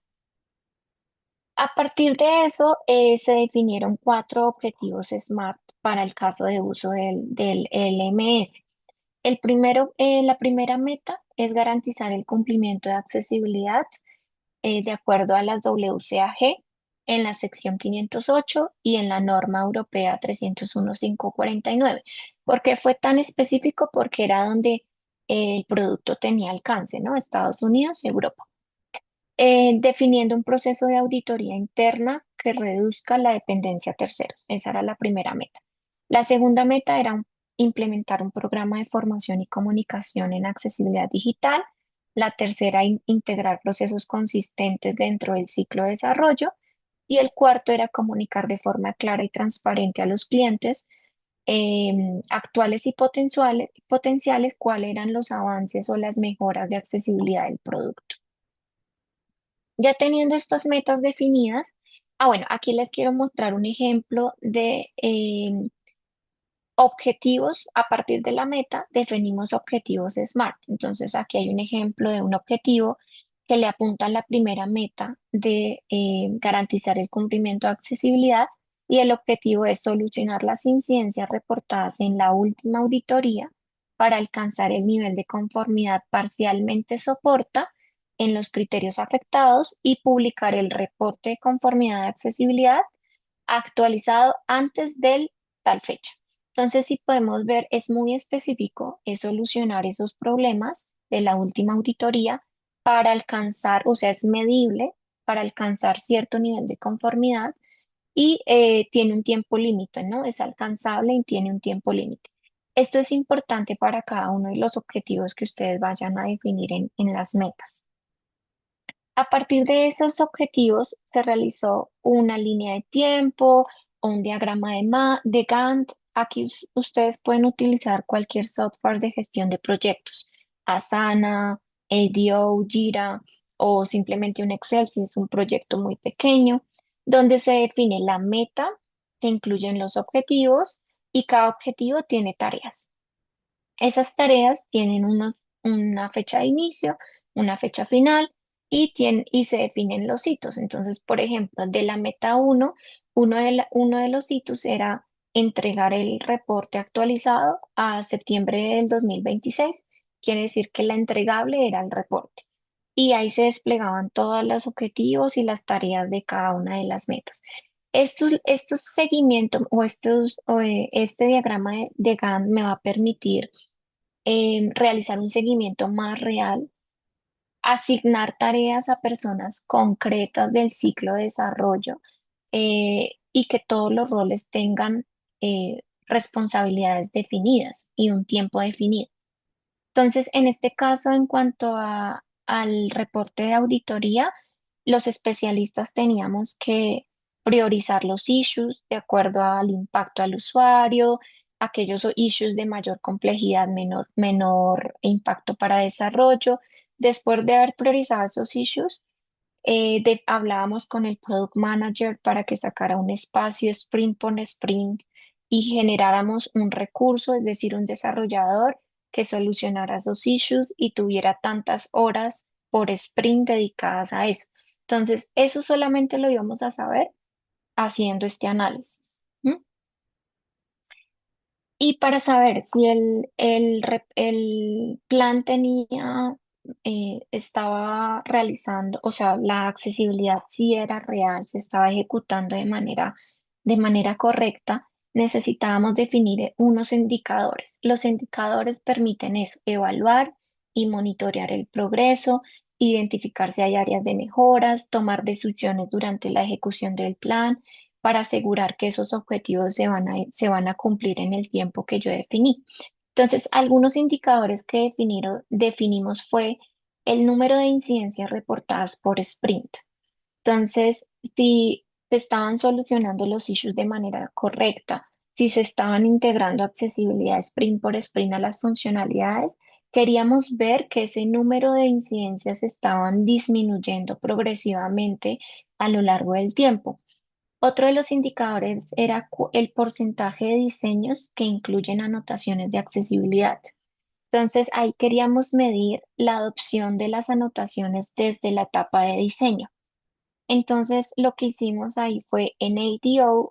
A partir de eso, se definieron 4 objetivos SMART para el caso de uso del LMS. La primera meta es garantizar el cumplimiento de accesibilidad de acuerdo a las WCAG en la sección 508 y en la norma europea 301.549. ¿Por qué fue tan específico? Porque era donde el producto tenía alcance, ¿no? Estados Unidos y Europa. Definiendo un proceso de auditoría interna que reduzca la dependencia a terceros. Esa era la primera meta. La segunda meta era implementar un programa de formación y comunicación en accesibilidad digital. La tercera, integrar procesos consistentes dentro del ciclo de desarrollo. Y el cuarto era comunicar de forma clara y transparente a los clientes actuales y potenciales cuáles eran los avances o las mejoras de accesibilidad del producto. Ya teniendo estas metas definidas, bueno, aquí les quiero mostrar un ejemplo de objetivos. A partir de la meta, definimos objetivos SMART. Entonces, aquí hay un ejemplo de un objetivo que le apunta a la primera meta de garantizar el cumplimiento de accesibilidad y el objetivo es solucionar las incidencias reportadas en la última auditoría para alcanzar el nivel de conformidad parcialmente soporta en los criterios afectados y publicar el reporte de conformidad de accesibilidad actualizado antes del tal fecha. Entonces, si podemos ver, es muy específico, es solucionar esos problemas de la última auditoría para alcanzar, o sea, es medible para alcanzar cierto nivel de conformidad y tiene un tiempo límite, ¿no? Es alcanzable y tiene un tiempo límite. Esto es importante para cada uno de los objetivos que ustedes vayan a definir en las metas. A partir de esos objetivos se realizó una línea de tiempo o un diagrama de Gantt. Aquí ustedes pueden utilizar cualquier software de gestión de proyectos, Asana, ADO, Jira o simplemente un Excel si es un proyecto muy pequeño, donde se define la meta, se incluyen los objetivos y cada objetivo tiene tareas. Esas tareas tienen una fecha de inicio, una fecha final y se definen los hitos. Entonces, por ejemplo, de la meta uno de los hitos era entregar el reporte actualizado a septiembre del 2026. Quiere decir que la entregable era el reporte. Y ahí se desplegaban todos los objetivos y las tareas de cada una de las metas. Estos seguimientos este diagrama de Gantt me va a permitir realizar un seguimiento más real, asignar tareas a personas concretas del ciclo de desarrollo y que todos los roles tengan responsabilidades definidas y un tiempo definido. Entonces, en este caso, en cuanto al reporte de auditoría, los especialistas teníamos que priorizar los issues de acuerdo al impacto al usuario, aquellos issues de mayor complejidad, menor impacto para desarrollo. Después de haber priorizado esos issues, hablábamos con el product manager para que sacara un espacio sprint por sprint y generáramos un recurso, es decir, un desarrollador que solucionara esos issues y tuviera tantas horas por sprint dedicadas a eso. Entonces, eso solamente lo íbamos a saber haciendo este análisis. ¿M? Y para saber si el plan estaba realizando, o sea, la accesibilidad sí era real, se estaba ejecutando de manera correcta, necesitábamos definir unos indicadores. Los indicadores permiten eso, evaluar y monitorear el progreso, identificar si hay áreas de mejoras, tomar decisiones durante la ejecución del plan para asegurar que esos objetivos se van a cumplir en el tiempo que yo definí. Entonces, algunos indicadores que definimos fue el número de incidencias reportadas por sprint. Entonces, si se estaban solucionando los issues de manera correcta, si se estaban integrando accesibilidad sprint por sprint a las funcionalidades, queríamos ver que ese número de incidencias estaban disminuyendo progresivamente a lo largo del tiempo. Otro de los indicadores era el porcentaje de diseños que incluyen anotaciones de accesibilidad. Entonces, ahí queríamos medir la adopción de las anotaciones desde la etapa de diseño. Entonces, lo que hicimos ahí fue en ADO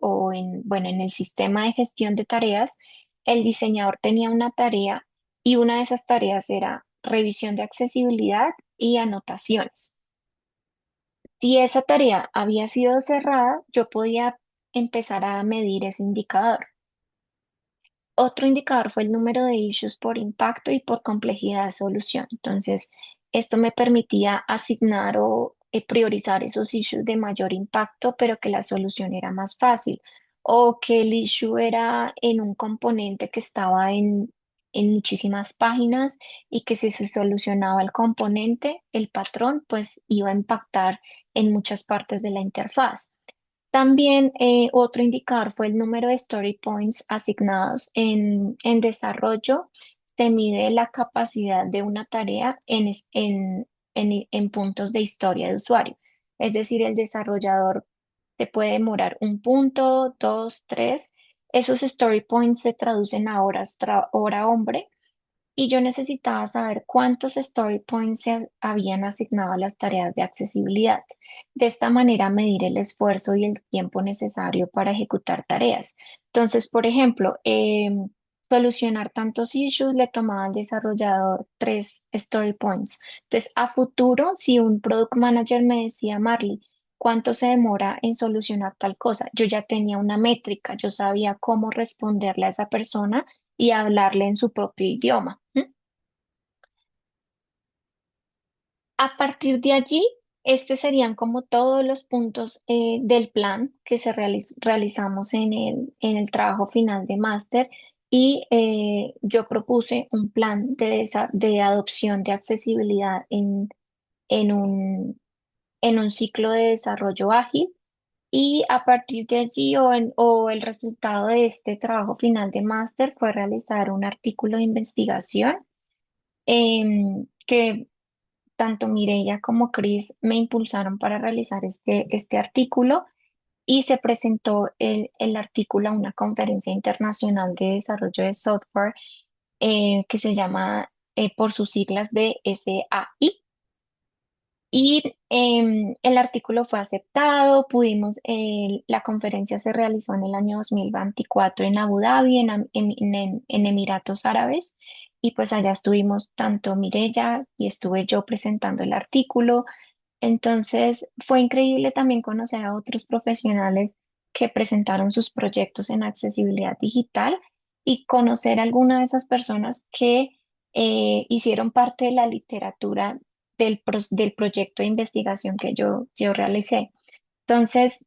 bueno, en el sistema de gestión de tareas, el diseñador tenía una tarea y una de esas tareas era revisión de accesibilidad y anotaciones. Si esa tarea había sido cerrada, yo podía empezar a medir ese indicador. Otro indicador fue el número de issues por impacto y por complejidad de solución. Entonces, esto me permitía asignar o priorizar esos issues de mayor impacto, pero que la solución era más fácil, o que el issue era en un componente que estaba en muchísimas páginas y que si se solucionaba el componente, el patrón, pues iba a impactar en muchas partes de la interfaz. También otro indicador fue el número de story points asignados en desarrollo. Se mide la capacidad de una tarea en puntos de historia de usuario. Es decir, el desarrollador se puede demorar un punto, dos, tres. Esos story points se traducen a horas, hora hombre y yo necesitaba saber cuántos story points se habían asignado a las tareas de accesibilidad. De esta manera, medir el esfuerzo y el tiempo necesario para ejecutar tareas. Entonces, por ejemplo, solucionar tantos issues le tomaba al desarrollador 3 story points. Entonces, a futuro, si un product manager me decía, Marley, ¿cuánto se demora en solucionar tal cosa? Yo ya tenía una métrica, yo sabía cómo responderle a esa persona y hablarle en su propio idioma. ¿M? A partir de allí, Este serían como todos los puntos del plan que realizamos en el trabajo final de máster y yo propuse un plan de adopción de accesibilidad en en un ciclo de desarrollo ágil y a partir de allí o el resultado de este trabajo final de máster fue realizar un artículo de investigación que tanto Mireia como Chris me impulsaron para realizar este artículo y se presentó el artículo a una conferencia internacional de desarrollo de software que se llama por sus siglas BSAI. Y el artículo fue aceptado, la conferencia se realizó en el año 2024 en Abu Dhabi, en Emiratos Árabes, y pues allá estuvimos tanto Mireya y estuve yo presentando el artículo. Entonces fue increíble también conocer a otros profesionales que presentaron sus proyectos en accesibilidad digital y conocer a alguna de esas personas que hicieron parte de la literatura del proyecto de investigación que yo realicé. Entonces,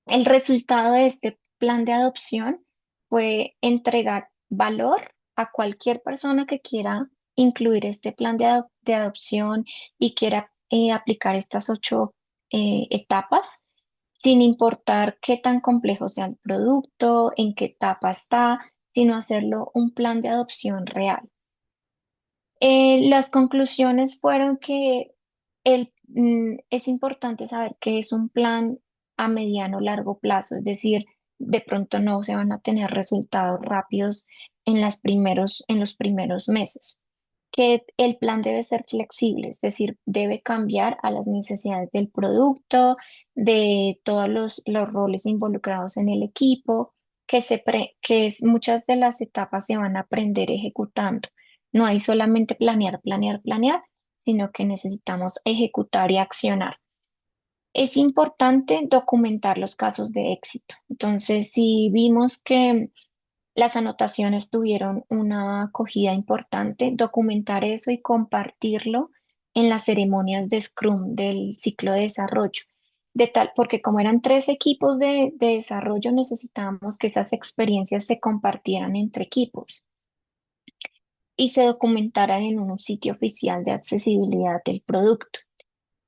el resultado de este plan de adopción fue entregar valor a cualquier persona que quiera incluir este plan de adopción y quiera aplicar estas 8 etapas, sin importar qué tan complejo sea el producto, en qué etapa está, sino hacerlo un plan de adopción real. Las conclusiones fueron que es importante saber que es un plan a mediano o largo plazo, es decir, de pronto no se van a tener resultados rápidos en los primeros meses, que el plan debe ser flexible, es decir, debe cambiar a las necesidades del producto, de todos los roles involucrados en el equipo, muchas de las etapas se van a aprender ejecutando. No hay solamente planear, planear, planear, sino que necesitamos ejecutar y accionar. Es importante documentar los casos de éxito. Entonces, si vimos que las anotaciones tuvieron una acogida importante, documentar eso y compartirlo en las ceremonias de Scrum del ciclo de desarrollo. Porque como eran 3 equipos de desarrollo, necesitábamos que esas experiencias se compartieran entre equipos y se documentaran en un sitio oficial de accesibilidad del producto.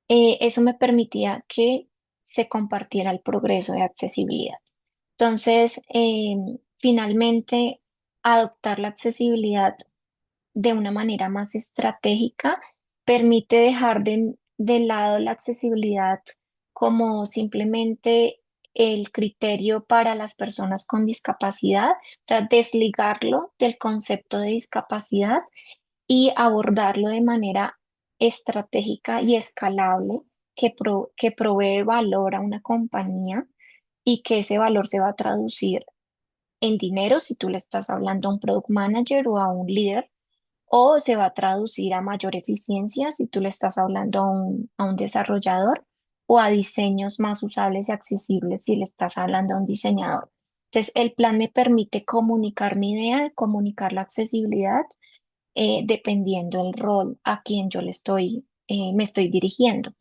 Eso me permitía que se compartiera el progreso de accesibilidad. Entonces, finalmente, adoptar la accesibilidad de una manera más estratégica permite dejar de lado la accesibilidad como simplemente el criterio para las personas con discapacidad, o sea, desligarlo del concepto de discapacidad y abordarlo de manera estratégica y escalable que provee valor a una compañía y que ese valor se va a traducir en dinero si tú le estás hablando a un product manager o a un líder, o se va a traducir a mayor eficiencia si tú le estás hablando a un desarrollador, o a diseños más usables y accesibles si le estás hablando a un diseñador. Entonces, el plan me permite comunicar mi idea, comunicar la accesibilidad dependiendo del rol a quien me estoy dirigiendo.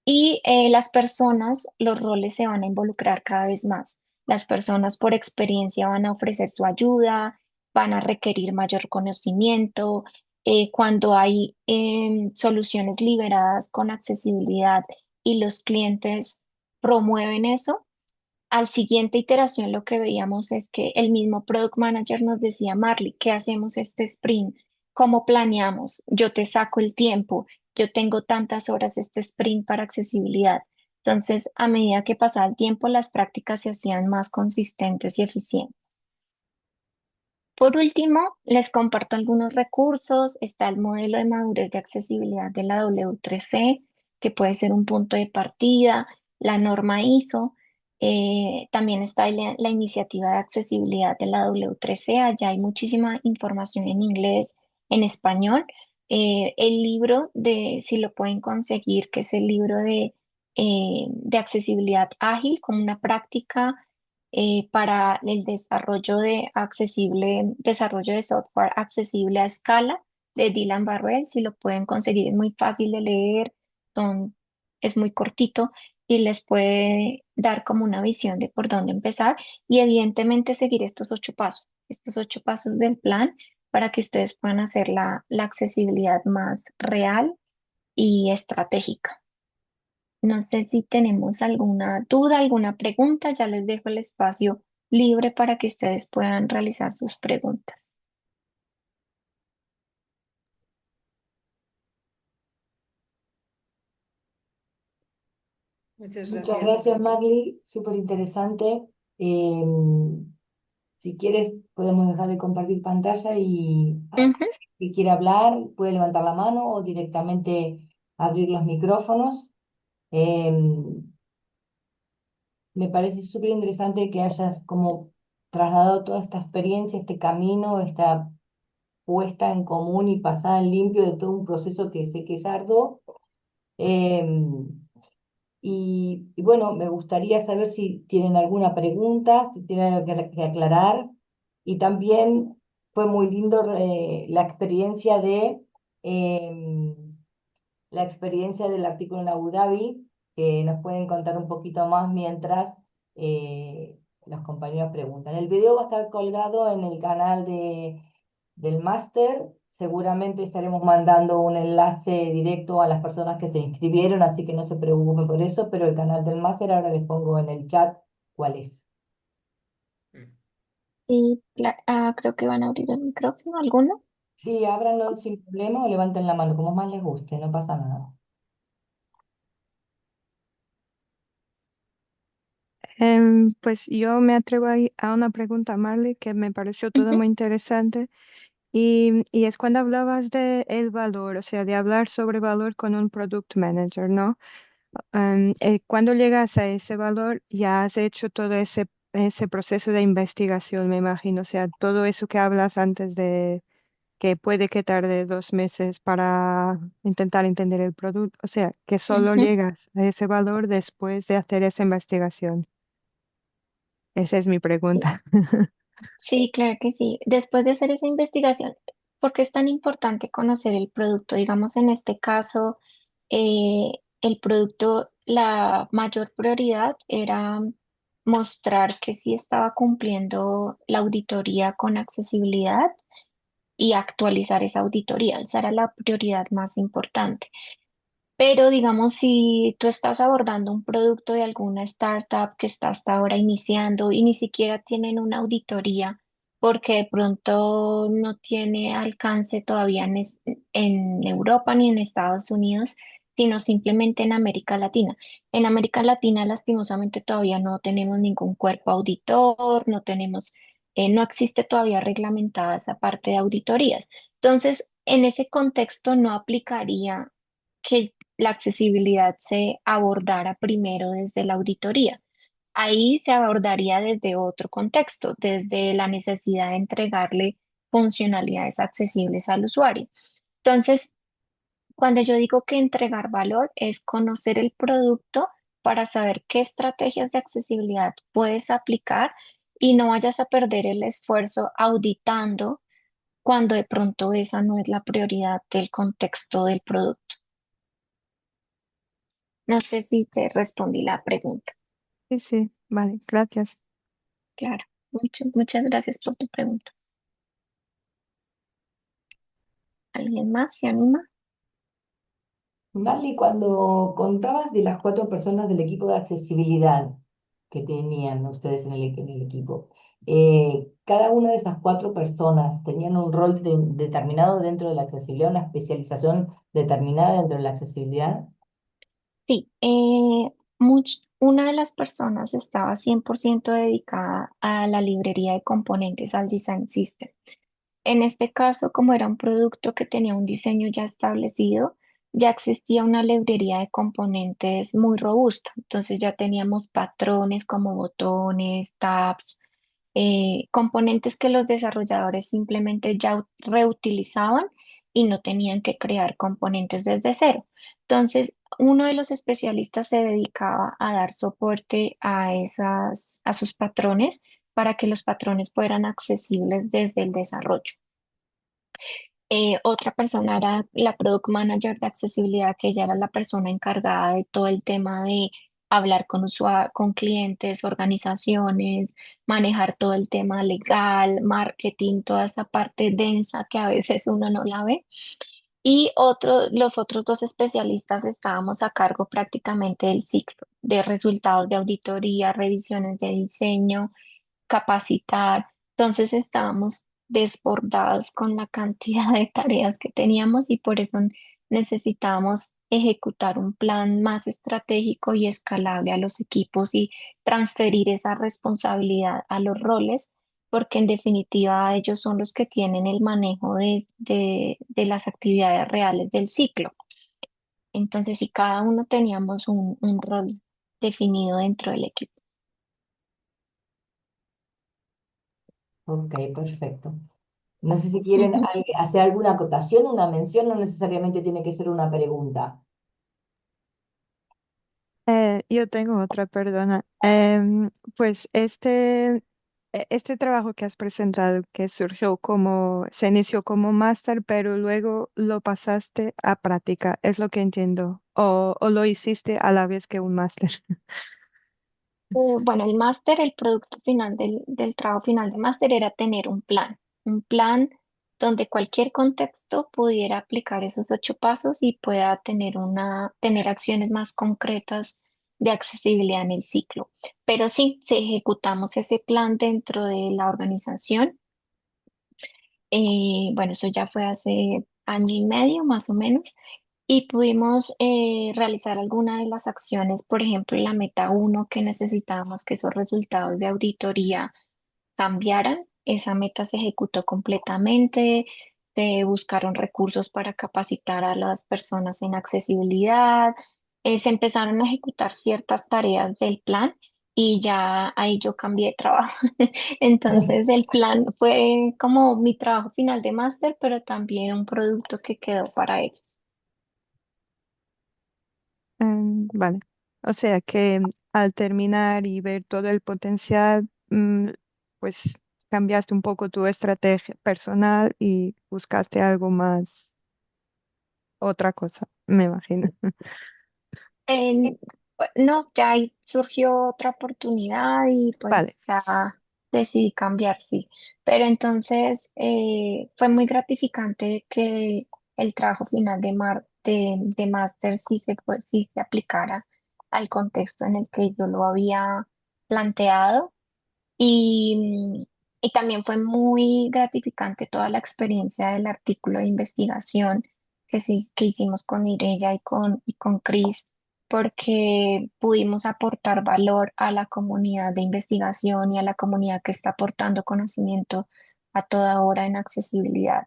Y las personas, los roles se van a involucrar cada vez más. Las personas por experiencia van a ofrecer su ayuda, van a requerir mayor conocimiento. Cuando hay soluciones liberadas con accesibilidad y los clientes promueven eso, al siguiente iteración lo que veíamos es que el mismo product manager nos decía, Marley, ¿qué hacemos este sprint? ¿Cómo planeamos? Yo te saco el tiempo. Yo tengo tantas horas este sprint para accesibilidad. Entonces, a medida que pasaba el tiempo, las prácticas se hacían más consistentes y eficientes. Por último, les comparto algunos recursos. Está el modelo de madurez de accesibilidad de la W3C, que puede ser un punto de partida, la norma ISO. También está la iniciativa de accesibilidad de la W3C. Allá hay muchísima información en inglés, en español. El libro si lo pueden conseguir, que es el libro de accesibilidad ágil, como una práctica para el desarrollo de software accesible a escala de Dylan Barrell. Si lo pueden conseguir, es muy fácil de leer, son es muy cortito y les puede dar como una visión de por dónde empezar y evidentemente seguir estos 8 pasos del plan para que ustedes puedan hacer la accesibilidad más real y estratégica. No sé si tenemos alguna duda, alguna pregunta, ya les dejo el espacio libre para que ustedes puedan realizar sus preguntas. Muchas Muchas gracias. gracias, Magli, súper interesante. Eh, si quieres, podemos dejar de compartir pantalla y Ujú. si quiere hablar, puede levantar la mano o directamente abrir los micrófonos. Eh, Me parece súper interesante que hayas como trasladado toda esta experiencia, este camino, esta puesta en común y pasada en limpio de todo un proceso que sé que es arduo. Em, y bueno, me gustaría saber si tienen alguna pregunta, si tienen algo que aclarar. Y también fue muy lindo la experiencia em, la experiencia del artículo en Abu Dhabi, que nos pueden contar un poquito más mientras los compañeros preguntan. El video va a estar colgado en el canal del máster. Seguramente estaremos mandando un enlace directo a las personas que se inscribieron, así que no se preocupen por eso, pero el canal del máster ahora les pongo en el chat cuál es. Mm. Y creo que van a abrir el micrófono, ¿alguno? Sí, ábranlo sin problema o levanten la mano, como más les guste, no pasa nada. Pues yo me atrevo a una pregunta, Marley, que me pareció todo Ujú, muy interesante. Y es cuando hablabas de el valor, o sea, de hablar sobre valor con un product manager, ¿no? Cuando llegas a ese valor, ya has hecho todo ese proceso de investigación, me imagino, o sea, todo eso que hablas antes de que puede que tarde 2 meses para intentar entender el producto, o sea, que solo ujú. llegas a ese valor después de hacer esa investigación. Esa es mi Sí, pregunta. sí, claro que sí. Después de hacer esa investigación, ¿por qué es tan importante conocer el producto? Digamos, en este caso, el producto, la mayor prioridad era mostrar que sí estaba cumpliendo la auditoría con accesibilidad y actualizar esa auditoría. Esa era la prioridad más importante. Pero digamos, si tú estás abordando un producto de alguna startup que está hasta ahora iniciando y ni siquiera tienen una auditoría porque de pronto no tiene alcance todavía en Europa ni en Estados Unidos, sino simplemente en América Latina. En América Latina, lastimosamente, todavía no tenemos ningún cuerpo auditor, no existe todavía reglamentada esa parte de auditorías. Entonces, en ese contexto no aplicaría que la accesibilidad se abordara primero desde la auditoría. Ahí se abordaría desde otro contexto, desde la necesidad de entregarle funcionalidades accesibles al usuario. Entonces, cuando yo digo que entregar valor es conocer el producto para saber qué estrategias de accesibilidad puedes aplicar y no vayas a perder el esfuerzo auditando cuando de pronto esa no es la prioridad del contexto del producto. No sé si te respondí la pregunta. Sí, sí, vale, gracias. Claro, muchas gracias por tu pregunta. ¿Alguien más se anima? Vale, cuando contabas de las 4 personas del equipo de accesibilidad que tenían ustedes en el equipo, cada una de esas 4 personas tenían un rol determinado dentro de la accesibilidad, una especialización determinada dentro de la accesibilidad. Sí, una de las personas estaba 100% dedicada a la librería de componentes, al design system. En este caso, como era un producto que tenía un diseño ya establecido, ya existía una librería de componentes muy robusta. Entonces ya teníamos patrones como botones, tabs, componentes que los desarrolladores simplemente ya reutilizaban y no tenían que crear componentes desde cero. Entonces, uno de los especialistas se dedicaba a dar soporte a sus patrones para que los patrones fueran accesibles desde el desarrollo. Otra persona era la Product Manager de accesibilidad, que ella era la persona encargada de todo el tema de hablar con con clientes, organizaciones, manejar todo el tema legal, marketing, toda esa parte densa que a veces uno no la ve. Y los otros dos especialistas estábamos a cargo prácticamente del ciclo de resultados de auditoría, revisiones de diseño, capacitar. Entonces estábamos desbordados con la cantidad de tareas que teníamos y por eso necesitábamos ejecutar un plan más estratégico y escalable a los equipos y transferir esa responsabilidad a los roles, porque en definitiva ellos son los que tienen el manejo de las actividades reales del ciclo. Entonces, si cada uno teníamos un rol definido dentro del equipo. Ok, perfecto. No sé si quieren hacer alguna acotación, una mención, no necesariamente tiene que ser una pregunta. Yo tengo otra, perdona. Pues este trabajo que has presentado, que se inició como máster, pero luego lo pasaste a práctica, es lo que entiendo. O lo hiciste a la vez que un máster. Bueno, el máster, el producto final del trabajo final de máster era tener un plan donde cualquier contexto pudiera aplicar esos 8 pasos y pueda tener acciones más concretas de accesibilidad en el ciclo. Pero sí, si ejecutamos ese plan dentro de la organización. Bueno, eso ya fue hace año y medio más o menos y pudimos realizar algunas de las acciones, por ejemplo, la meta uno que necesitábamos que esos resultados de auditoría cambiaran. Esa meta se ejecutó completamente, se buscaron recursos para capacitar a las personas en accesibilidad, se empezaron a ejecutar ciertas tareas del plan y ya ahí yo cambié de trabajo. Entonces el plan fue como mi trabajo final de máster, pero también un producto que quedó para ellos. Vale. O sea que al terminar y ver todo el potencial, pues cambiaste un poco tu estrategia personal y buscaste algo más, otra cosa, me imagino. En- no, ya ahí surgió otra oportunidad y Vale. pues ya decidí cambiar, sí. Pero entonces fue muy gratificante que el trabajo final de máster sí se aplicara al contexto en el que yo lo había planteado y, y también fue muy gratificante toda la experiencia del artículo de investigación que hicimos con Mireya y con Chris, porque pudimos aportar valor a la comunidad de investigación y a la comunidad que está aportando conocimiento a toda hora en accesibilidad.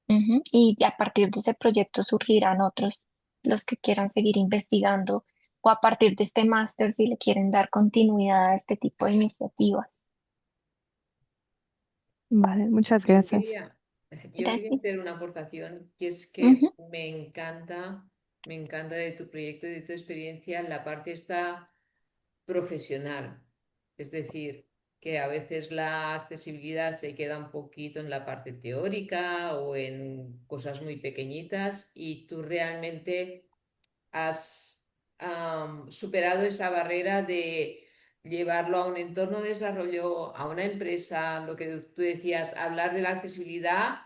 Ujú. Y a partir de ese proyecto surgirán otros, los que quieran seguir investigando o a partir de este máster si le quieren dar continuidad a este tipo de iniciativas. Vale, muchas Yo gracias. quería, yo quería Gracias. hacer una aportación, que es que Ujú. me encanta de tu proyecto y de tu experiencia la parte esta profesional. Es decir, que a veces la accesibilidad se queda un poquito en la parte teórica o en cosas muy pequeñitas y tú realmente has superado esa barrera de llevarlo a un entorno de desarrollo, a una empresa, lo que tú decías, hablar de la accesibilidad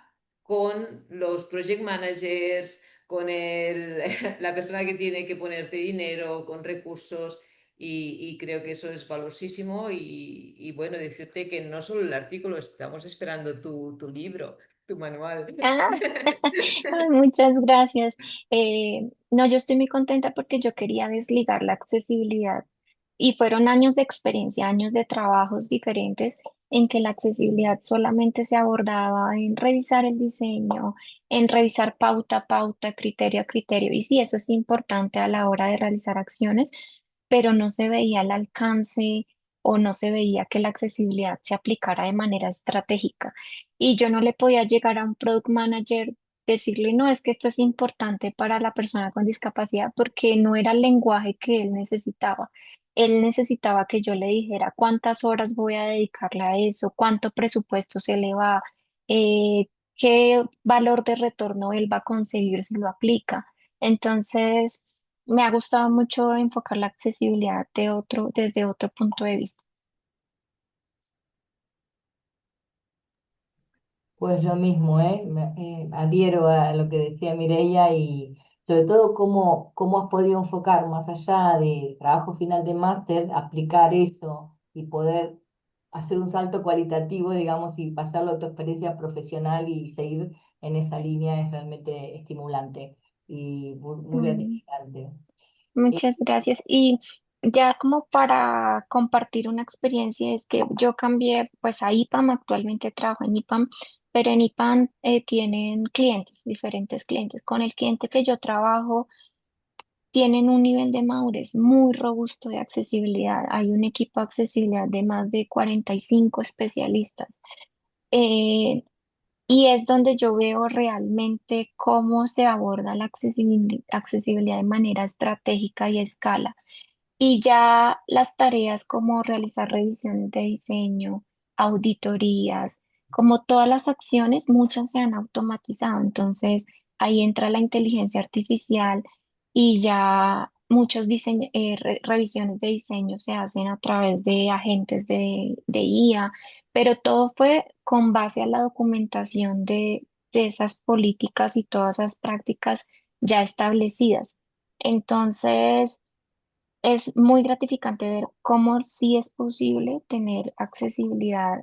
con los project managers, con la persona que tiene que ponerte dinero, con recursos. Y creo que eso es valiosísimo y bueno, decirte que no solo el artículo, estamos esperando tu libro, tu manual. Ah, ay, muchas gracias. No, yo estoy muy contenta porque yo quería desligar la accesibilidad y fueron años de experiencia, años de trabajos diferentes en que la accesibilidad solamente se abordaba en revisar el diseño, en revisar pauta a pauta, criterio a criterio. Y sí, eso es importante a la hora de realizar acciones, pero no se veía el alcance o no se veía que la accesibilidad se aplicara de manera estratégica. Y yo no le podía llegar a un product manager, decirle, no, es que esto es importante para la persona con discapacidad, porque no era el lenguaje que él necesitaba. Él necesitaba que yo le dijera cuántas horas voy a dedicarle a eso, cuánto presupuesto se le va, eh, qué valor de retorno él va a conseguir si lo aplica. Entonces, me ha gustado mucho enfocar la accesibilidad desde otro punto de vista. Pues lo mismo, ¿eh? Adhiero a lo que decía Mireia y sobre todo cómo has podido enfocar más allá de trabajo final de máster, aplicar eso y poder hacer un salto cualitativo, digamos, y pasarlo a tu experiencia profesional y seguir en esa línea es realmente estimulante y muy Mm, gratificante. Eh, Muchas gracias. Y ya como para compartir una experiencia, es que yo cambié pues a IPAM, actualmente trabajo en IPAM, pero en IPAM tienen clientes, diferentes clientes. Con el cliente que yo trabajo, tienen un nivel de madurez muy robusto de accesibilidad. Hay un equipo de accesibilidad de más de 45 especialistas. Eh, y es donde yo veo realmente cómo se aborda la accesibilidad de manera estratégica y a escala. Y ya las tareas como realizar revisiones de diseño, auditorías, como todas las acciones, muchas se han automatizado. Entonces, ahí entra la inteligencia artificial y ya muchas revisiones de diseño se hacen a través de agentes de IA, pero todo fue con base a la documentación de esas políticas y todas esas prácticas ya establecidas. Entonces, es muy gratificante ver cómo sí es posible tener accesibilidad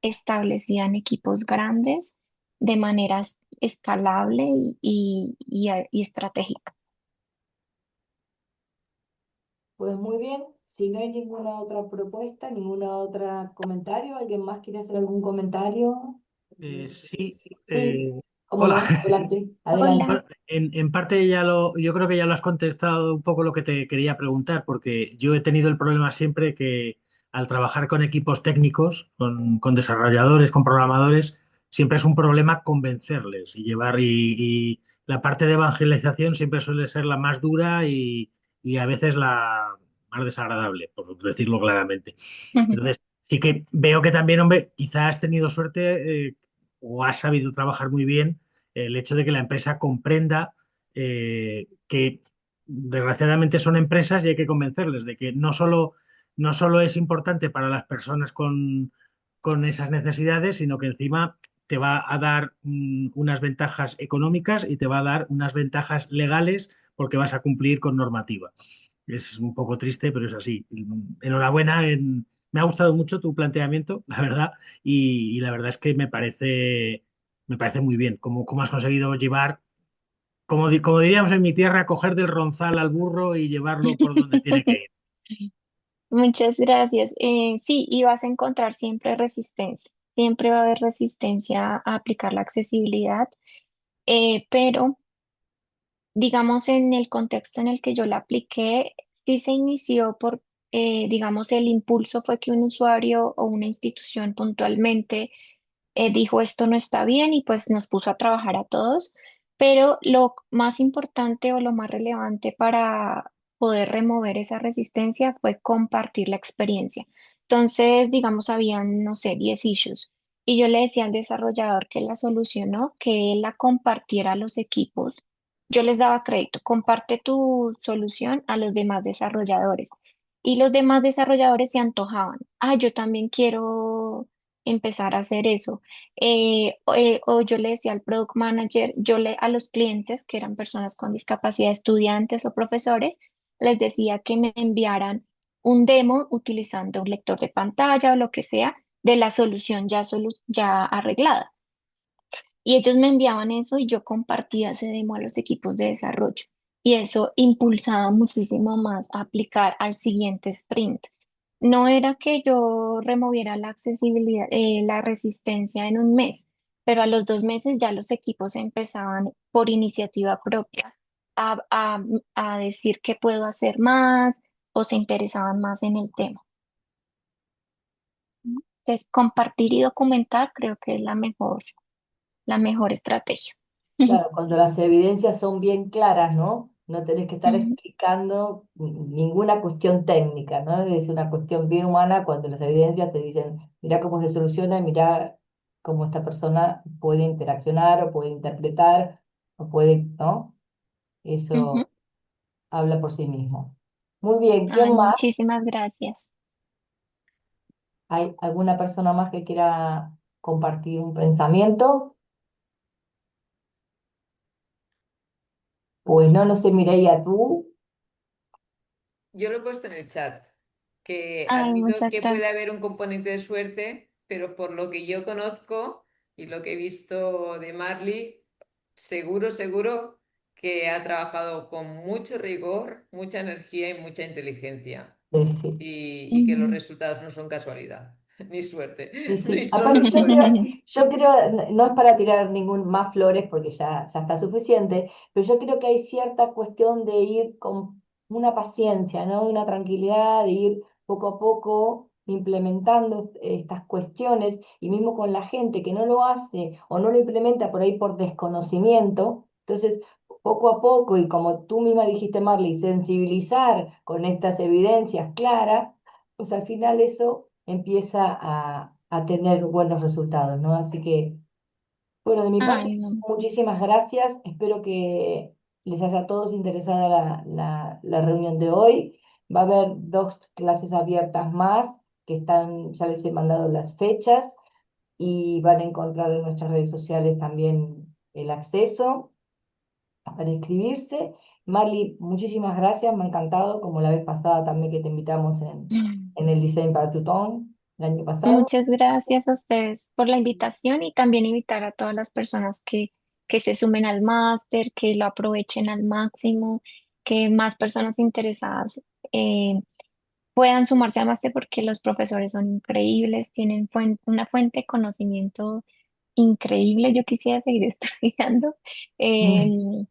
establecida en equipos grandes de manera escalable y estratégica. Pues muy bien, si no hay ninguna otra propuesta, ninguna otra comentario, ¿alguien más quiere hacer algún comentario? Sí, Sí, cómo hola. no, adelante, Hola. adelante. Bueno, en parte yo creo que ya lo has contestado un poco lo que te quería preguntar, porque yo he tenido el problema siempre que al trabajar con equipos técnicos, con desarrolladores, con programadores, siempre es un problema convencerles y la parte de evangelización siempre suele ser la más dura y a veces la más desagradable, por decirlo claramente. Entonces, sí que veo que también, hombre, quizás has tenido suerte o has sabido trabajar muy bien el hecho de que la empresa comprenda que desgraciadamente son empresas y hay que convencerles de que no solo es importante para las personas con esas necesidades, sino que encima te va a dar unas ventajas económicas y te va a dar unas ventajas legales porque vas a cumplir con normativa. Es un poco triste, pero es así. Enhorabuena, me ha gustado mucho tu planteamiento, la verdad, y la verdad es que me parece muy bien cómo has conseguido llevar, como diríamos en mi tierra, coger del ronzal al burro y llevarlo por donde tiene que ir. Muchas gracias. Sí, y vas a encontrar siempre resistencia. Siempre va a haber resistencia a aplicar la accesibilidad, pero digamos, en el contexto en el que yo la apliqué, sí se inició digamos, el impulso fue que un usuario o una institución puntualmente dijo esto no está bien y pues nos puso a trabajar a todos, pero lo más importante o lo más relevante para poder remover esa resistencia fue compartir la experiencia. Entonces, digamos, habían, no sé, 10 issues. Y yo le decía al desarrollador que la solucionó, que él la compartiera a los equipos. Yo les daba crédito, comparte tu solución a los demás desarrolladores. Y los demás desarrolladores se antojaban. Ah, yo también quiero empezar a hacer eso. O yo le decía al product manager, a los clientes, que eran personas con discapacidad, estudiantes o profesores, les decía que me enviaran un demo utilizando un lector de pantalla o lo que sea de la solución ya arreglada. Y ellos me enviaban eso y yo compartía ese demo a los equipos de desarrollo. Y eso impulsaba muchísimo más a aplicar al siguiente sprint. No era que yo removiera la accesibilidad, la resistencia en un mes, pero a los 2 meses ya los equipos empezaban por iniciativa propia a, a, a decir que puedo hacer más o se interesaban más en el tema. Entonces, compartir y documentar creo que es la mejor estrategia. Claro, cuando las evidencias son bien claras, ¿no? No tenés que estar Ujú. explicando ninguna cuestión técnica, ¿no? Es una cuestión bien humana cuando las evidencias te dicen, mira cómo se soluciona, mira cómo esta persona puede interaccionar o puede interpretar o puede, ¿no? Ujú. Eso habla por sí mismo. Muy bien, ¿quién Ay, más? muchísimas gracias. ¿Hay alguna persona más que quiera compartir un pensamiento? Pues no, no sé, Mireia, tú. Yo lo he puesto en el chat, que Ay, admito muchas que puede gracias. haber un componente de suerte, pero por lo que yo conozco y lo que he visto de Marley, seguro, seguro que ha trabajado con mucho rigor, mucha energía y mucha inteligencia. Sí. Y que los Ujú. resultados no son casualidad, ni suerte, Sí, ni sí. solo Aparte, suerte. yo creo, no es para tirar ningún más flores porque ya está suficiente, pero yo creo que hay cierta cuestión de ir con una paciencia, ¿no? Una tranquilidad, de ir poco a poco implementando estas cuestiones y mismo con la gente que no lo hace o no lo implementa por ahí por desconocimiento. Entonces, poco a poco y como tú misma dijiste, Marley, sensibilizar con estas evidencias claras, pues al final eso empieza a tener buenos resultados, ¿no? Así que, bueno, de mi parte, Ay, no. muchísimas gracias. Espero que les haya a todos interesada la reunión de hoy. Va a haber dos clases abiertas más que están, ya les he mandado las fechas y van a encontrar en nuestras redes sociales también el acceso para inscribirse. Marley, muchísimas gracias, me ha encantado, como la vez pasada también que te invitamos en el Design para Tutón el año pasado. Muchas gracias a ustedes por la invitación y también invitar a todas las personas que se sumen al máster, que lo aprovechen al máximo, que más personas interesadas eh, puedan sumarse al máster porque los profesores son increíbles, tienen una fuente de conocimiento increíble. Yo quisiera seguir estudiando Mm. em,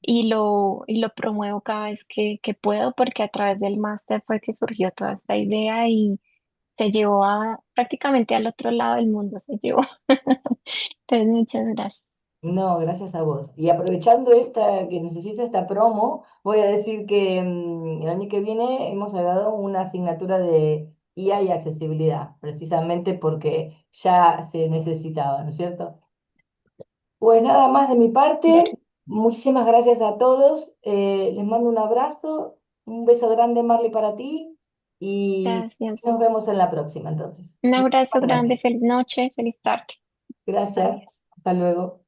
y lo promuevo cada vez que puedo porque a través del máster fue que surgió toda esta idea y se llevó prácticamente al otro lado del mundo, se llevó. Entonces, muchas gracias. No, gracias a vos. Y aprovechando esta, que necesita esta promo, voy a decir que el año que viene hemos agregado una asignatura de IA y accesibilidad, precisamente porque ya se necesitaba, ¿no es cierto? Pues nada más de mi parte, muchísimas gracias a todos, les mando un abrazo, un beso grande, Marley, para ti y Gracias. nos vemos en la próxima entonces. Un Muchas abrazo grande, gracias. feliz noche, feliz tarde. Gracias, Adiós. hasta luego.